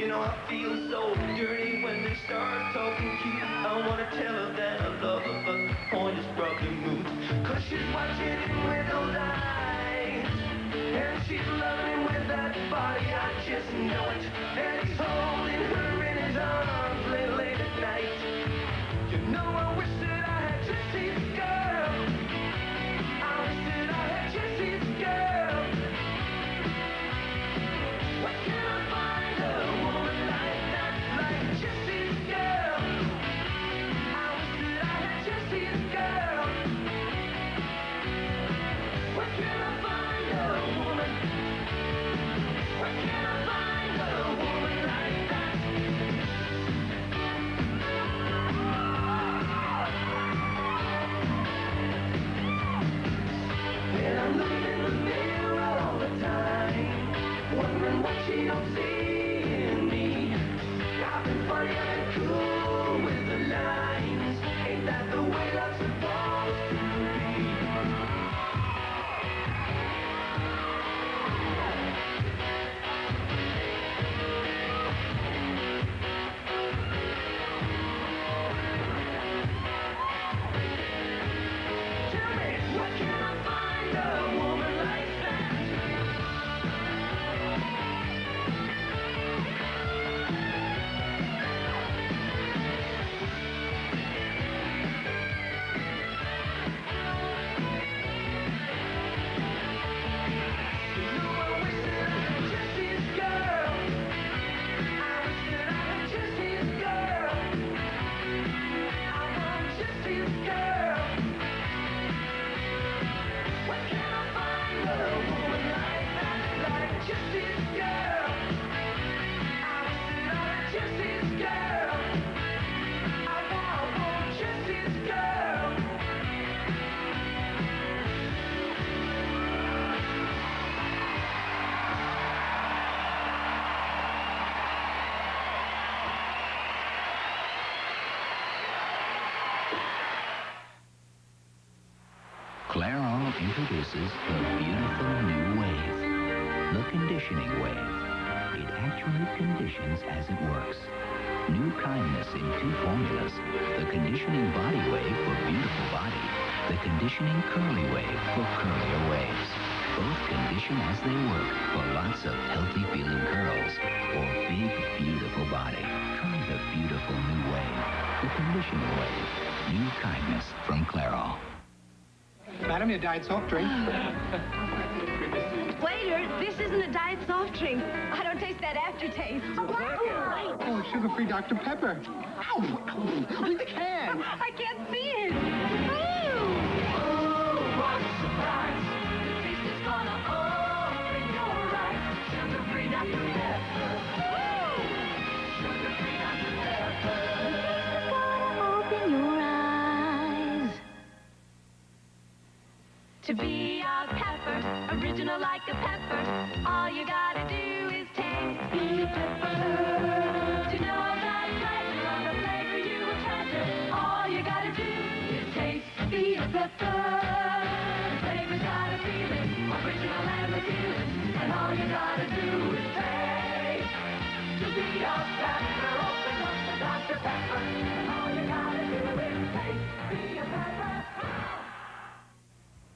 You know, I feel so dirty when they start talking cute. I want to tell her that I love her, but the point is probably moot. 'Cause she's watching him with those eyes. And she's loving with that body, I just know it. And he's holding her in his arms late at night. You know, I wish that I had Jesse's girl. I wish that I had Jesse's girl. Where can I find a woman like that, like Jesse's girl? I wish that I had Jesse's girl. Where can I find a woman? Where can I find a woman like that? And I'm looking in the mirror all the time, wondering what she don't see in me. I've been funny and cool with the lines. Ain't that the way love's supposed to be? Tell me, where can I find a woman like that? You know, I wish that I had Jesse's girl. I wish that I had Jesse's girl. I want Jesse's girl. Where can I find a woman like that, like Jesse's girl? I wish that I had Jesse's girl. I want Jesse's girl. Clairol introduces the beautiful new wave, the conditioning wave. It actually conditions as it works. New kindness in 2 formulas. The conditioning body wave for beautiful body. The conditioning curly wave for curlier waves. Both condition as they work for lots of healthy feeling curls or big, beautiful body. Try the beautiful new wave. The conditioning wave. New kindness from Clairol. Madam, your diet soft drink. Waiter, this isn't a diet soft drink. I don't taste that aftertaste. Oh, sugar-free Dr. Pepper. Ow! Ow! Read the can. I can't see it. What a surprise. The taste is gonna open your eyes. Sugar-free Dr. Pepper. Sugar-free Dr. Pepper. Open your eyes. To be a pepper, original like a pepper, all you gotta do is taste the pepper. To know the pleasure of the flavor you will treasure, all you gotta do is taste the pepper. The flavor's got a feeling, original and appealing, and all you gotta do is taste. To be a pepper, open up the Dr. Pepper, and all you gotta do is taste.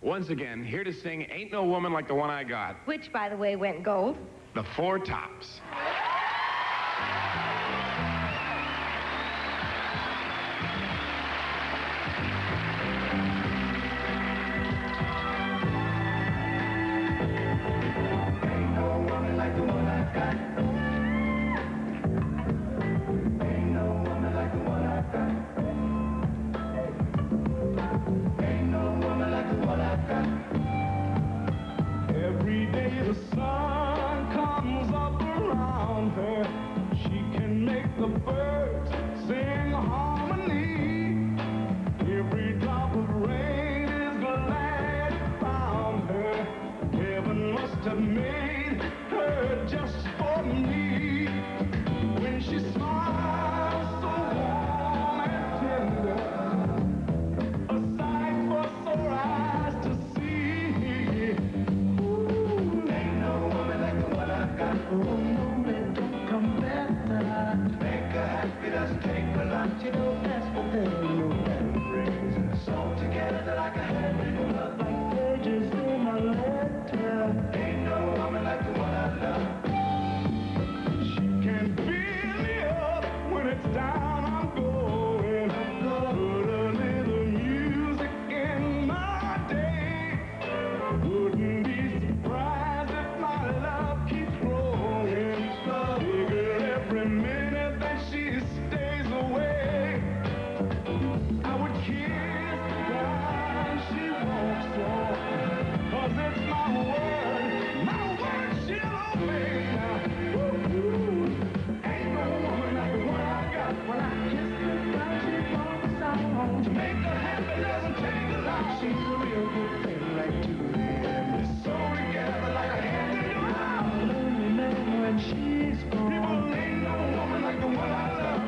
Once again, here to sing Ain't No Woman Like the One I Got. Which, by the way, went gold. The Four Tops. Every day the sun comes up around her. She can make the birds sing harmony. Every drop of rain is glad found her. Heaven must have made her just for me. When she smiles so warm and tender, a sight for sore eyes to see. Ain't no woman like the one I got. Oh, no, it don't come better. Make her happy doesn't take a lot. You don't ask for them, no memories. Sewn together like a happy love, like pages in a letter. Ain't no woman like the one I love. She can fill me up when it's down. I'm going. Put a little music in my day. Wouldn't be surprised if my love keeps growing. Bigger every minute that she stays away. I would kiss the ground she walks on, 'cause it's my word she'll obey. Now, ain't no woman like the one I got. When I kiss the ground she walks on. To make her happy doesn't take a lot. She's a real good thing right to the end. It's sewn together like a hand in your mouth. Lonely man when she's gone. People, ain't no woman like the one I love.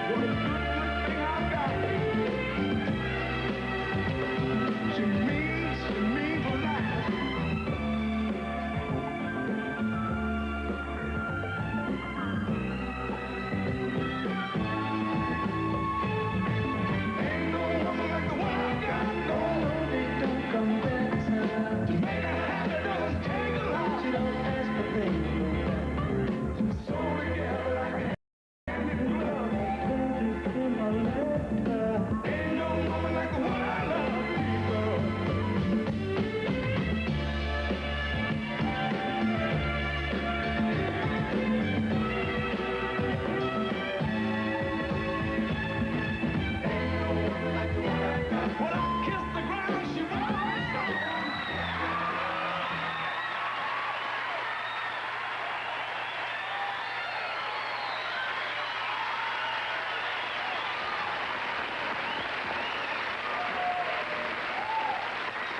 What a good thing I've got. She means a lot. Ain't no woman like the one I got. No, they don't come better. To make her happy doesn't take a lot. She don't ask for things, no memories. Sewn together like a hand in glove. Pages in a letter. Ain't no woman like the one I love, people. When I kiss the ground, she walks on.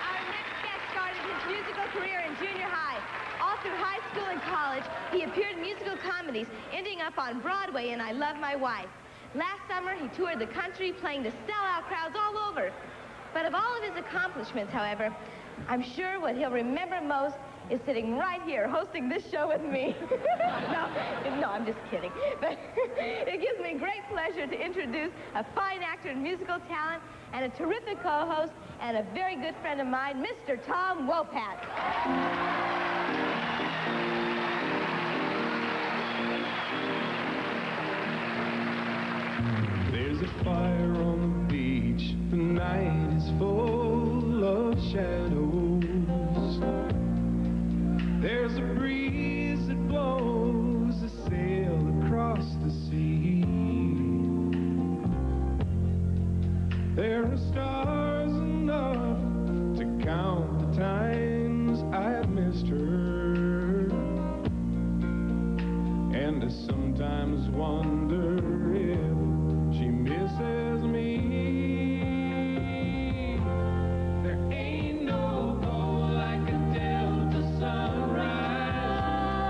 Our next guest started his musical career in junior high. All through high school and college, he appeared in musical comedies, ending up on Broadway in I Love My Wife. Last summer, he toured the country, playing to sellout crowds all over. But of all of his accomplishments, however, I'm sure what he'll remember most is sitting right here hosting this show with me. No, I'm just kidding. But it gives me great pleasure to introduce a fine actor and musical talent and a terrific co-host and a very good friend of mine, Mr. Tom Wopat. There's a fire on the beach. The night is full of shadows. There's a breeze that blows a sail across the sea. There are stars enough to count the times I've missed her. And I sometimes wonder if she misses me. There ain't no gold like a Delta sunrise,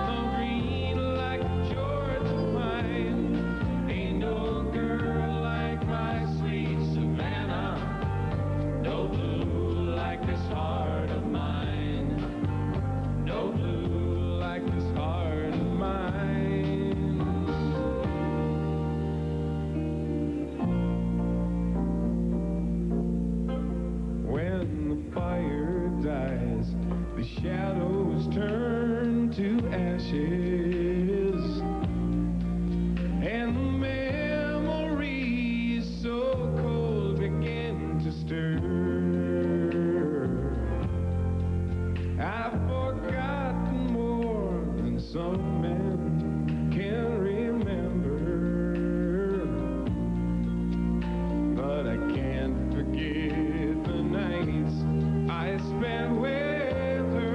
no green like a Georgia pine. Ain't no girl like my sweet Savannah, no blue like this heart of mine, no blue like this heart of mine. ashes, and the memories so cold begin to stir. I've forgotten more than some men can remember, but I can't forget the nights I spent with her.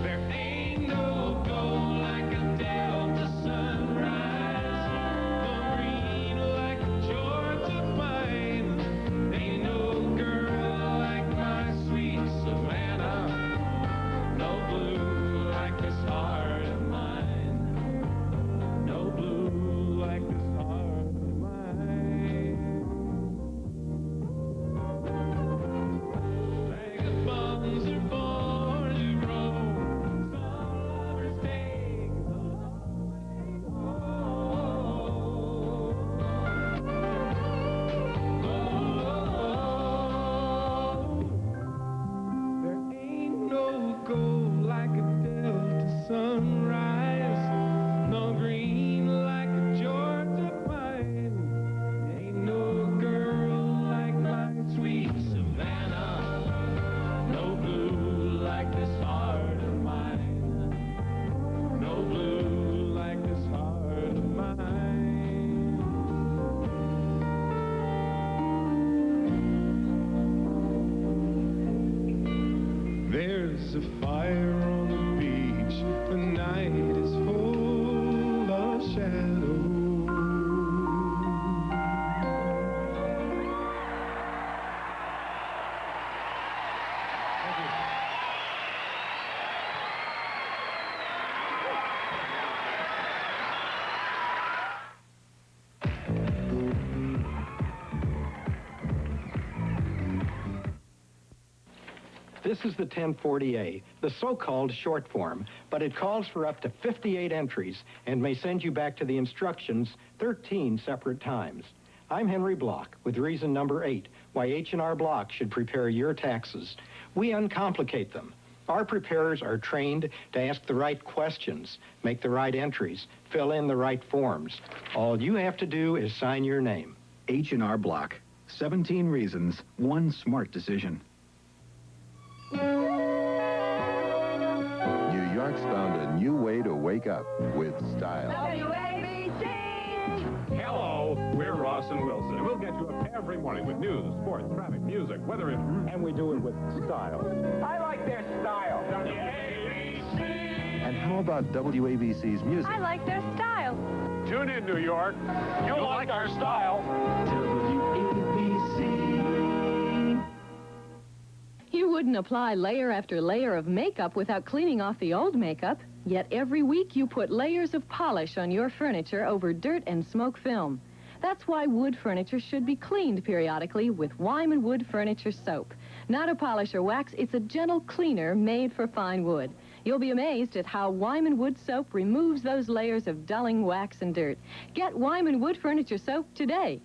There ain't no gold like a Delta sunrise, no green like a Georgia pine. Ain't no girl like my sweet Savannah, no blue like this heart of mine, no blue like this heart of mine. Vagabonds are born to roam, some lovers take the long way home. There ain't no gold like a Delta sunrise, no green like a Georgia pine. Ain't no girl like my sweet Savannah, no blue like this heart of mine, no blue like this heart of mine. There's a fire on the beach, the night is full of shadows. This is the 1040A, the so-called short form, but it calls for up to 58 entries and may send you back to the instructions 13 separate times. I'm Henry Block with reason number 8, why H&R Block should prepare your taxes. We uncomplicate them. Our preparers are trained to ask the right questions, make the right entries, fill in the right forms. All you have to do is sign your name. H&R Block. 17 reasons, one smart decision. New York's found a new way to wake up with style. WABC! Hello, we're Ross and Wilson, and we'll get you up every morning with news, sports, traffic, music, weather, and we do it with style. I like their style. And how about WABC's music? I like their style. Tune in, New York. You'll like our style. You wouldn't apply layer after layer of makeup without cleaning off the old makeup. Yet every week you put layers of polish on your furniture over dirt and smoke film. That's why wood furniture should be cleaned periodically with Wyman Wood Furniture Soap. Not a polish or wax, it's a gentle cleaner made for fine wood. You'll be amazed at how Wyman Wood Soap removes those layers of dulling wax and dirt. Get Wyman Wood Furniture Soap today.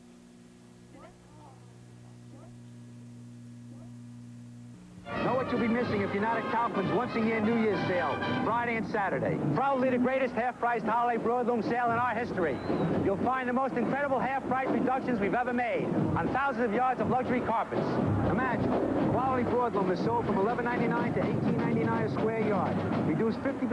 Know what you'll be missing if you're not at Kaufman's once-a-year New Year's sale, Friday and Saturday. Probably the greatest half-priced holiday broadloom sale in our history. You'll find the most incredible half-price reductions we've ever made on thousands of yards of luxury carpets. Imagine, quality broadloom is sold from $11.99 to $18.99 a square yard. Reduced 50%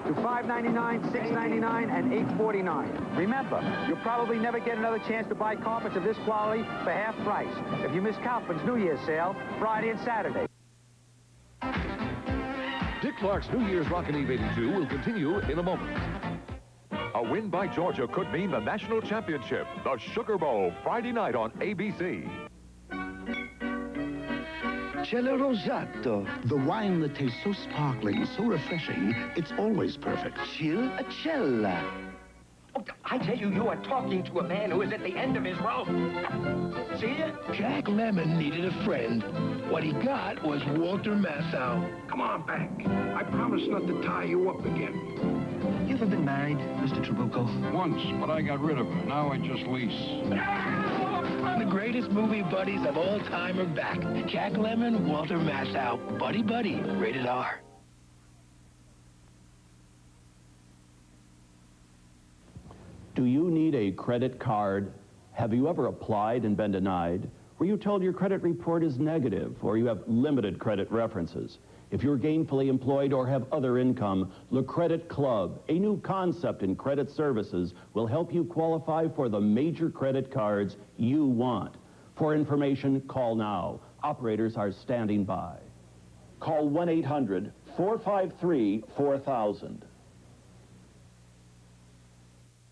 to $5.99, $6.99, and $8.49. Remember, you'll probably never get another chance to buy carpets of this quality for half price if you miss Kaufman's New Year's sale, Friday and Saturday. Dick Clark's New Year's Rockin' Eve 82 will continue in a moment. A win by Georgia could mean the national championship. The Sugar Bowl, Friday night on ABC. Cello Rosato. The wine that tastes so sparkling, so refreshing, it's always perfect. Cella. Oh, I tell you, you are talking to a man who is at the end of his rope. See ya? Jack Lemmon needed a friend. What he got was Walter Matthau. Come on back. I promise not to tie you up again. You ever been married, Mr. Trabucco? Once, but I got rid of her. Now I just lease. The greatest movie buddies of all time are back. Jack Lemmon, Walter Matthau. Buddy Buddy, rated R. Do you need a credit card? Have you ever applied and been denied? Were you told your credit report is negative or you have limited credit references? If you're gainfully employed or have other income, Le Credit Club, a new concept in credit services, will help you qualify for the major credit cards you want. For information, call now. Operators are standing by. Call 1-800-453-4000.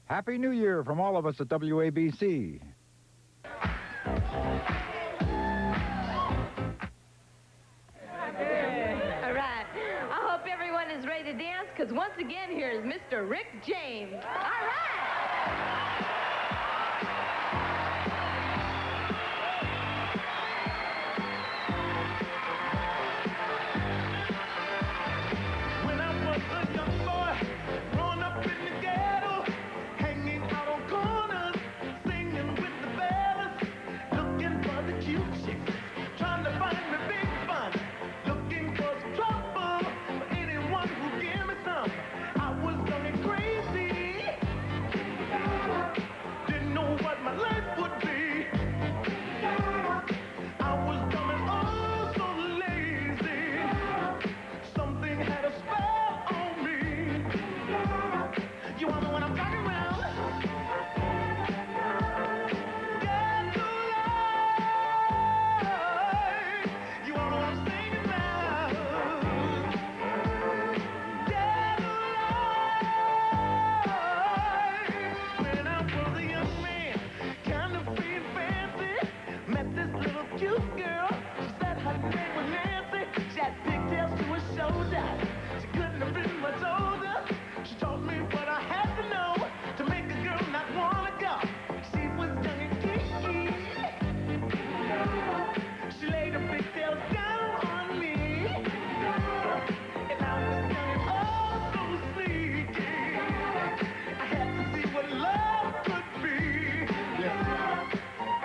Happy New Year from all of us at WABC. All right. I hope everyone is ready to dance, because once again, here is Mr. Rick James. All right. When I was a young boy, growing up in the ghetto, hanging out on corners, singing with the fellas, looking for the cute chicks, trying to find me big fun, looking for some trouble, for anyone who give me some. I was young and crazy, didn't know what my life would be. I was dumb and oh so lazy. Something had a spell on me. You all know what I'm talking about? Get to life. You all know what I'm singing about? Get to life. When I was a young man, kind of feeling fancy, met this little cute girl. She said her name was Nancy. She had pigtails to her shoulder. She couldn't have been much older. She taught me what I had to know to make a girl not wanna go. She was young and geeky. She laid her pigtails down on me. And I was young and oh so sneaky. I had to see what love could be.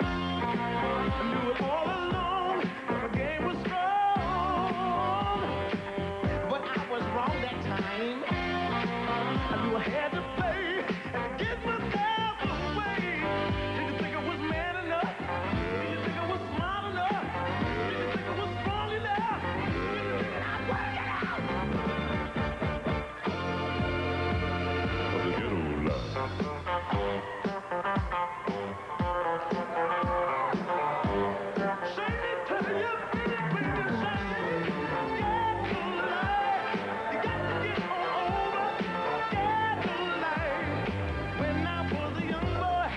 I knew it all along. The game was strong. But I was wrong that time. I knew I had to play and to get myself away. Did you think I was man enough? Did you think I was smart enough? Did you think I was strong enough? Did you think that I'd work it out? Of the ghetto life. Shame it to you, baby, shame it. Get to life. You got to get on over. Get to life. When I was a young boy,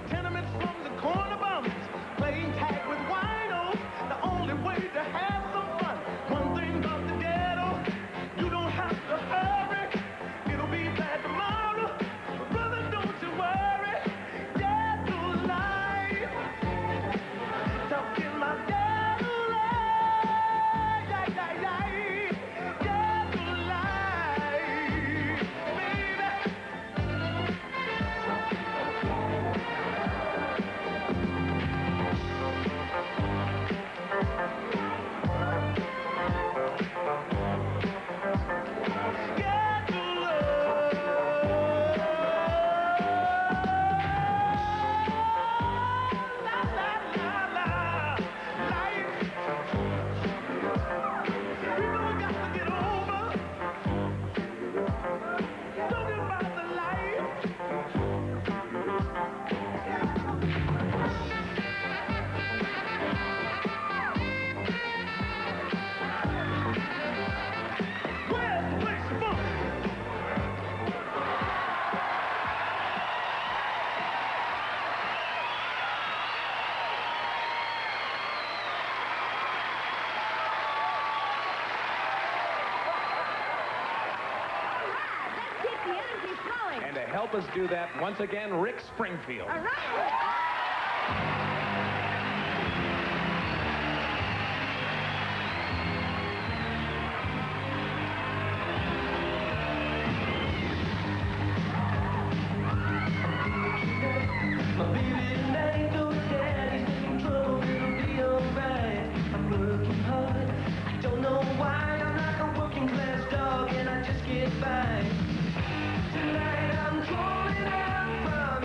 tenements from the corner bums, playing tag with winos, the only way to have some fun. One thing about the ghetto, you don't have to hurry. It'll be bad tomorrow. But brother, don't you worry. Get to life. Talking my ghetto life. Get to life, baby. Get to And to help us do that, once again, Rick Springfield. All right. My baby tonight, though daddy's in trouble, it'll be alright. I'm working hard. I don't know why I'm like a working class dog and I just get by. Tonight I'm calling out from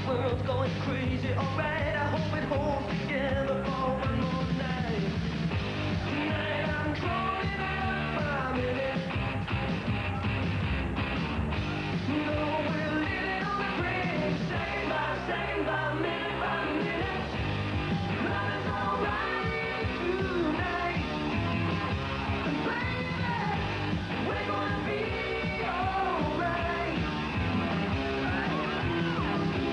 world's going crazy. Alright, I hope it holds together for one more night. Tonight I'm crawling out by minute. No, we're living on the brink, second by minute by minute. Love is alright tonight. And baby, we're gonna be alright. Love is alright. Love is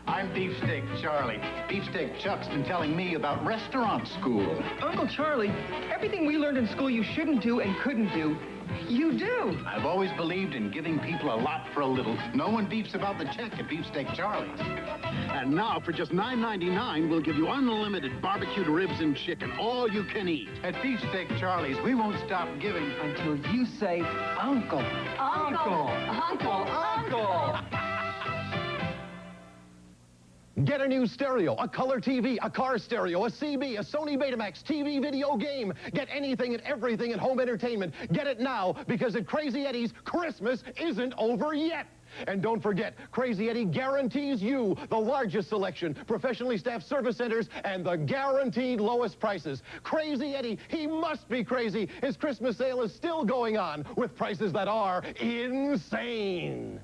I'm Beefsteak Charlie. Beefsteak Chuck's been telling me about restaurant school. Uncle Charlie, everything we learned in school you shouldn't do and couldn't do, you do. I've always believed in giving people a lot for a little. No one beefs about the check at Beefsteak Charlie's. And now, for just $9.99, we'll give you unlimited barbecued ribs and chicken, all you can eat. At Beefsteak Charlie's, we won't stop giving until you say, Uncle. Uncle. Uncle. Uncle. Get a new stereo, a color TV, a car stereo, a CB, a Sony Betamax, TV, video, game. Get anything and everything at home entertainment. Get it now, because at Crazy Eddie's, Christmas isn't over yet. And don't forget, Crazy Eddie guarantees you the largest selection, professionally staffed service centers, and the guaranteed lowest prices. Crazy Eddie, he must be crazy. His Christmas sale is still going on with prices that are insane.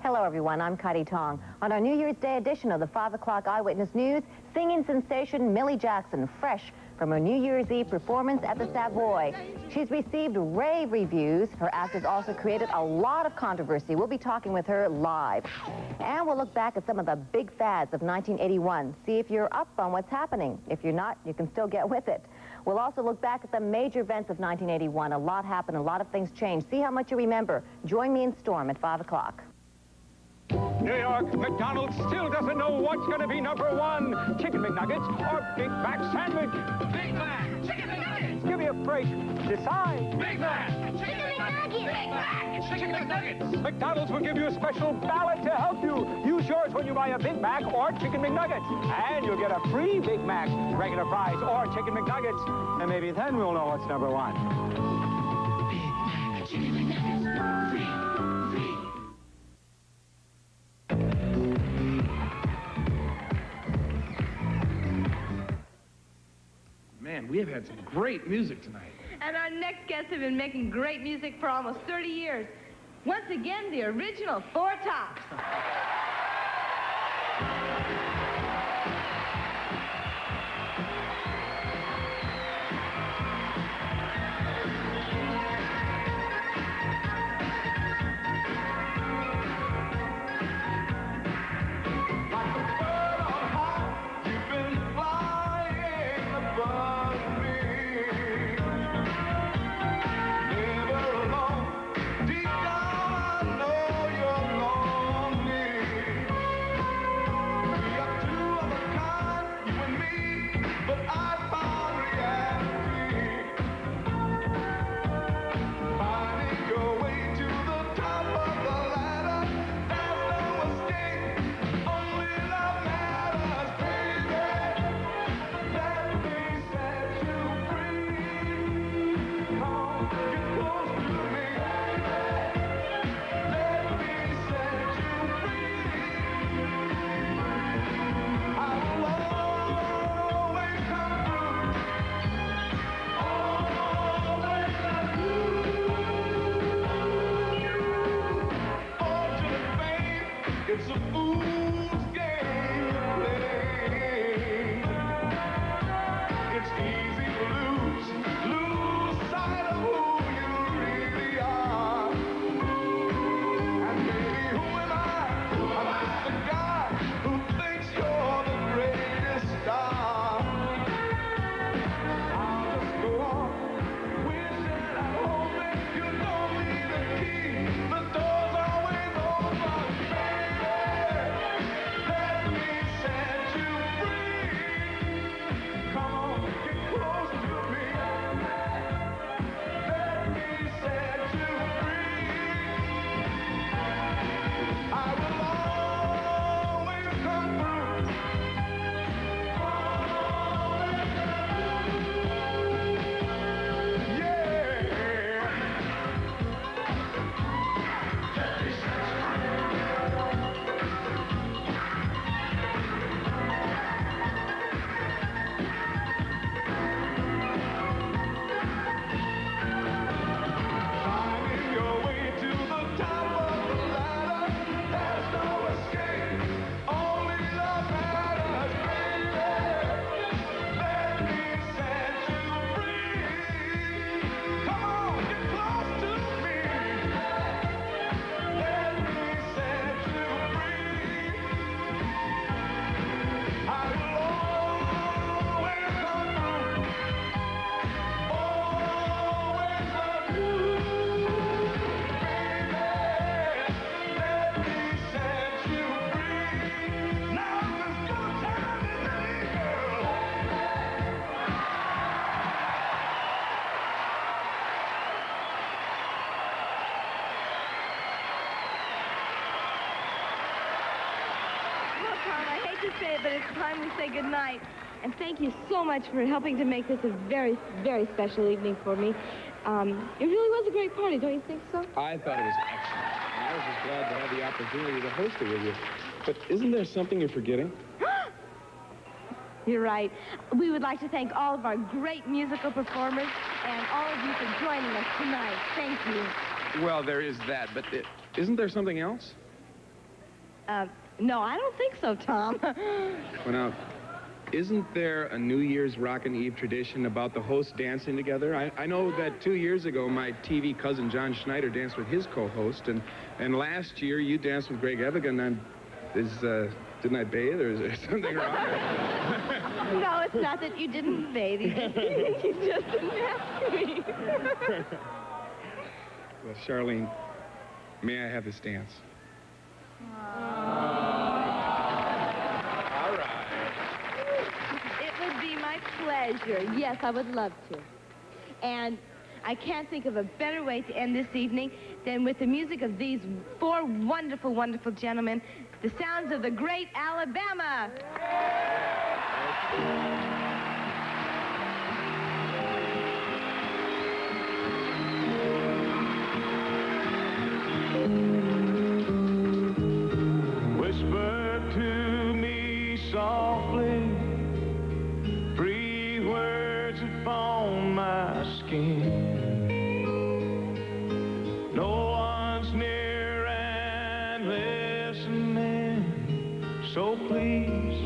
Hello, everyone. I'm Cuddy Tong. On our New Year's Day edition of the 5 o'clock Eyewitness News, singing sensation Millie Jackson, fresh from her New Year's Eve performance at the Savoy. She's received rave reviews. Her act has also created a lot of controversy. We'll be talking with her live. And we'll look back at some of the big fads of 1981. See if you're up on what's happening. If you're not, you can still get with it. We'll also look back at the major events of 1981. A lot happened, a lot of things changed. See how much you remember. Join me in Storm at 5 o'clock. New York, McDonald's still doesn't know what's going to be number one. Chicken McNuggets or Big Mac sandwich? Big Mac. Chicken McNuggets. Give me a break. Decide. Big Mac. Chicken McNuggets. Big Mac. Chicken McNuggets. McDonald's will give you a special ballot to help you. Use yours when you buy a Big Mac or Chicken McNuggets. And you'll get a free Big Mac, regular fries, or Chicken McNuggets. And maybe then we'll know what's number one. Big Mac. Chicken McNuggets. Free. Man, we have had some great music tonight. And our next guests have been making great music for almost 30 years. Once again, the original Four Tops. Deep down I know say it, but it's time we say goodnight. And thank you so much for helping to make this a very, very special evening for me. It really was a great party, don't you think so? I thought it was excellent. And I was just glad to have the opportunity to host it with you. But isn't there something you're forgetting? You're right. We would like to thank all of our great musical performers and all of you for joining us tonight. Thank you. Well, there is that, but isn't there something else? No, I don't think so, Tom. Well, now, isn't there a New Year's Rockin' Eve tradition about the hosts dancing together? I know that 2 years ago, my TV cousin John Schneider danced with his co-host, and last year you danced with Greg Evigan. Didn't I bathe, or is there something wrong? No, it's not that you didn't bathe. You just didn't ask me. Well, Charlene, may I have this dance? All right. It would be my pleasure. Yes, I would love to. And I can't think of a better way to end this evening than with the music of these four wonderful, wonderful gentlemen, the sounds of the great Alabama. Whisper to me softly, breathe words upon my skin. No one's near and listening, so please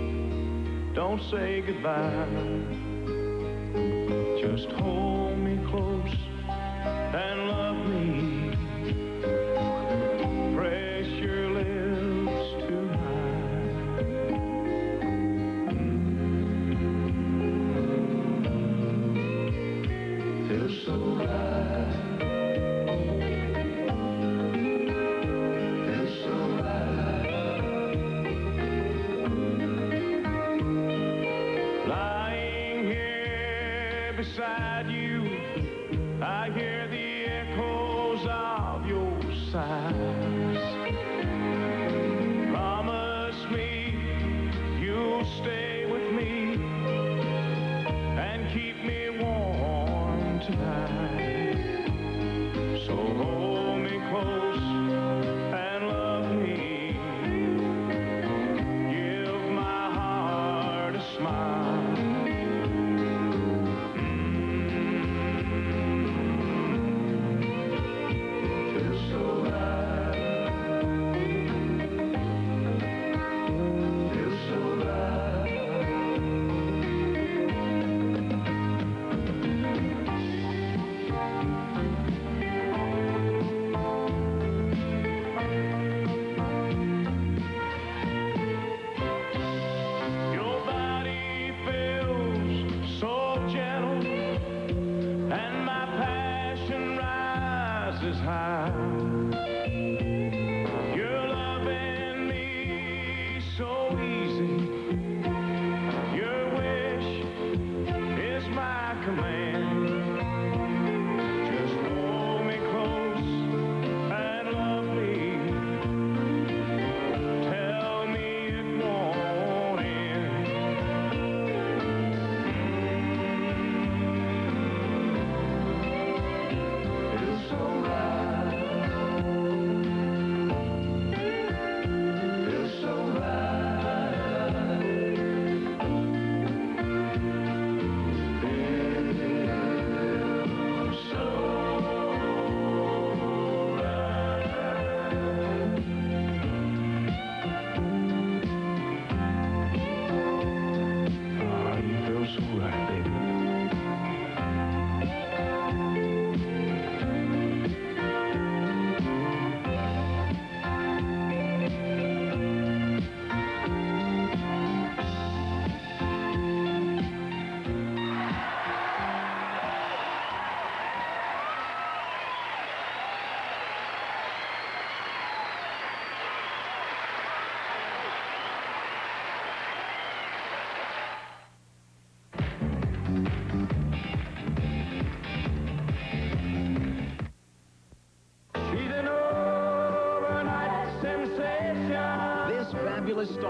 don't say goodbye. Just hold me close and love me. Press your lips to mine. Feels so right. Feels so right. Lying here beside you, I hear the echoes of your sighs. Promise me you'll stay with me and keep me warm tonight. So hold me close and love me. Give my heart a smile.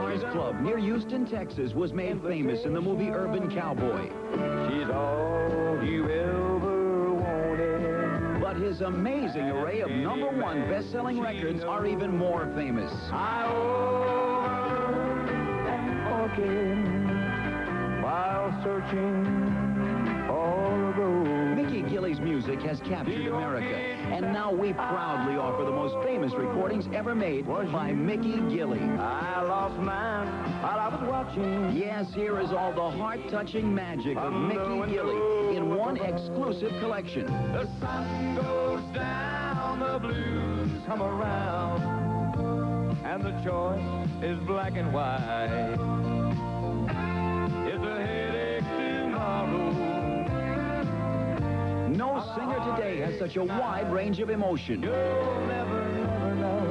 Cars Club near Houston, Texas was made famous in the movie Urban Cowboy. She's all you ever wanted. But his amazing array of #1 best-selling records are even more famous. I over and forget while searching for a gold. Mickey Gilley's music has captured America, and now we proudly offer the most famous recordings ever made by Mickey Gilley. I lost mine while I was watching. Yes, here is all the heart-touching magic of Mickey Gilley in one exclusive collection. The sun goes down, the blues come around, and the choice is black and white. It's a headache tomorrow. No singer today has such a wide range of emotion. You'll never, never know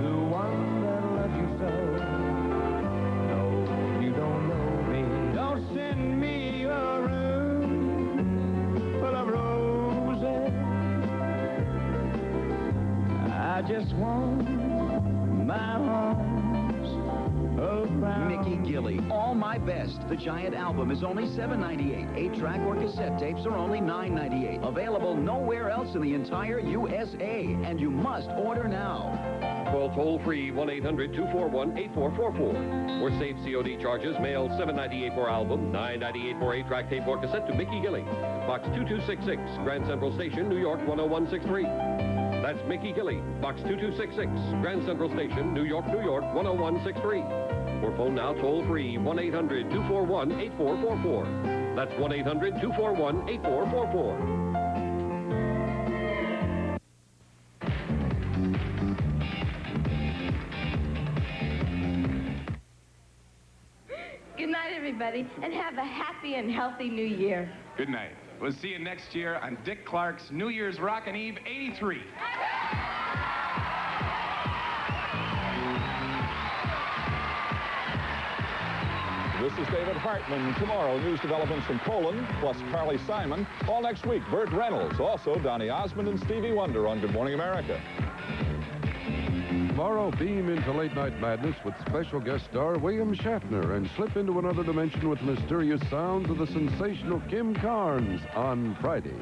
the one that loves you so. No, you don't know me. Don't send me a room full of roses. I just want my arms around. Mickey Gilley, All My Best. The giant album is only $7.98. 8-track or cassette tapes are only $9.98. Available nowhere else in the entire USA. And you must order now. Call toll-free 1-800-241-8444. Or save COD charges. Mail $7.98 for album, $9.98 for 8-track tape or cassette to Mickey Gilley. Box 2266, Grand Central Station, New York 10163. That's Mickey Gilley, Box 2266, Grand Central Station, New York, 10163. Or phone now toll-free 1-800-241-8444. That's 1-800-241-8444. Good night, everybody, and have a happy and healthy new year. Good night. We'll see you next year on Dick Clark's New Year's Rockin' Eve 83. This is David Hartman. Tomorrow, news developments from Poland, plus Carly Simon. All next week, Burt Reynolds. Also, Donny Osmond and Stevie Wonder on Good Morning America. Tomorrow, beam into Late Night Madness with special guest star William Shatner and slip into another dimension with mysterious sounds of the sensational Kim Carnes on Fridays.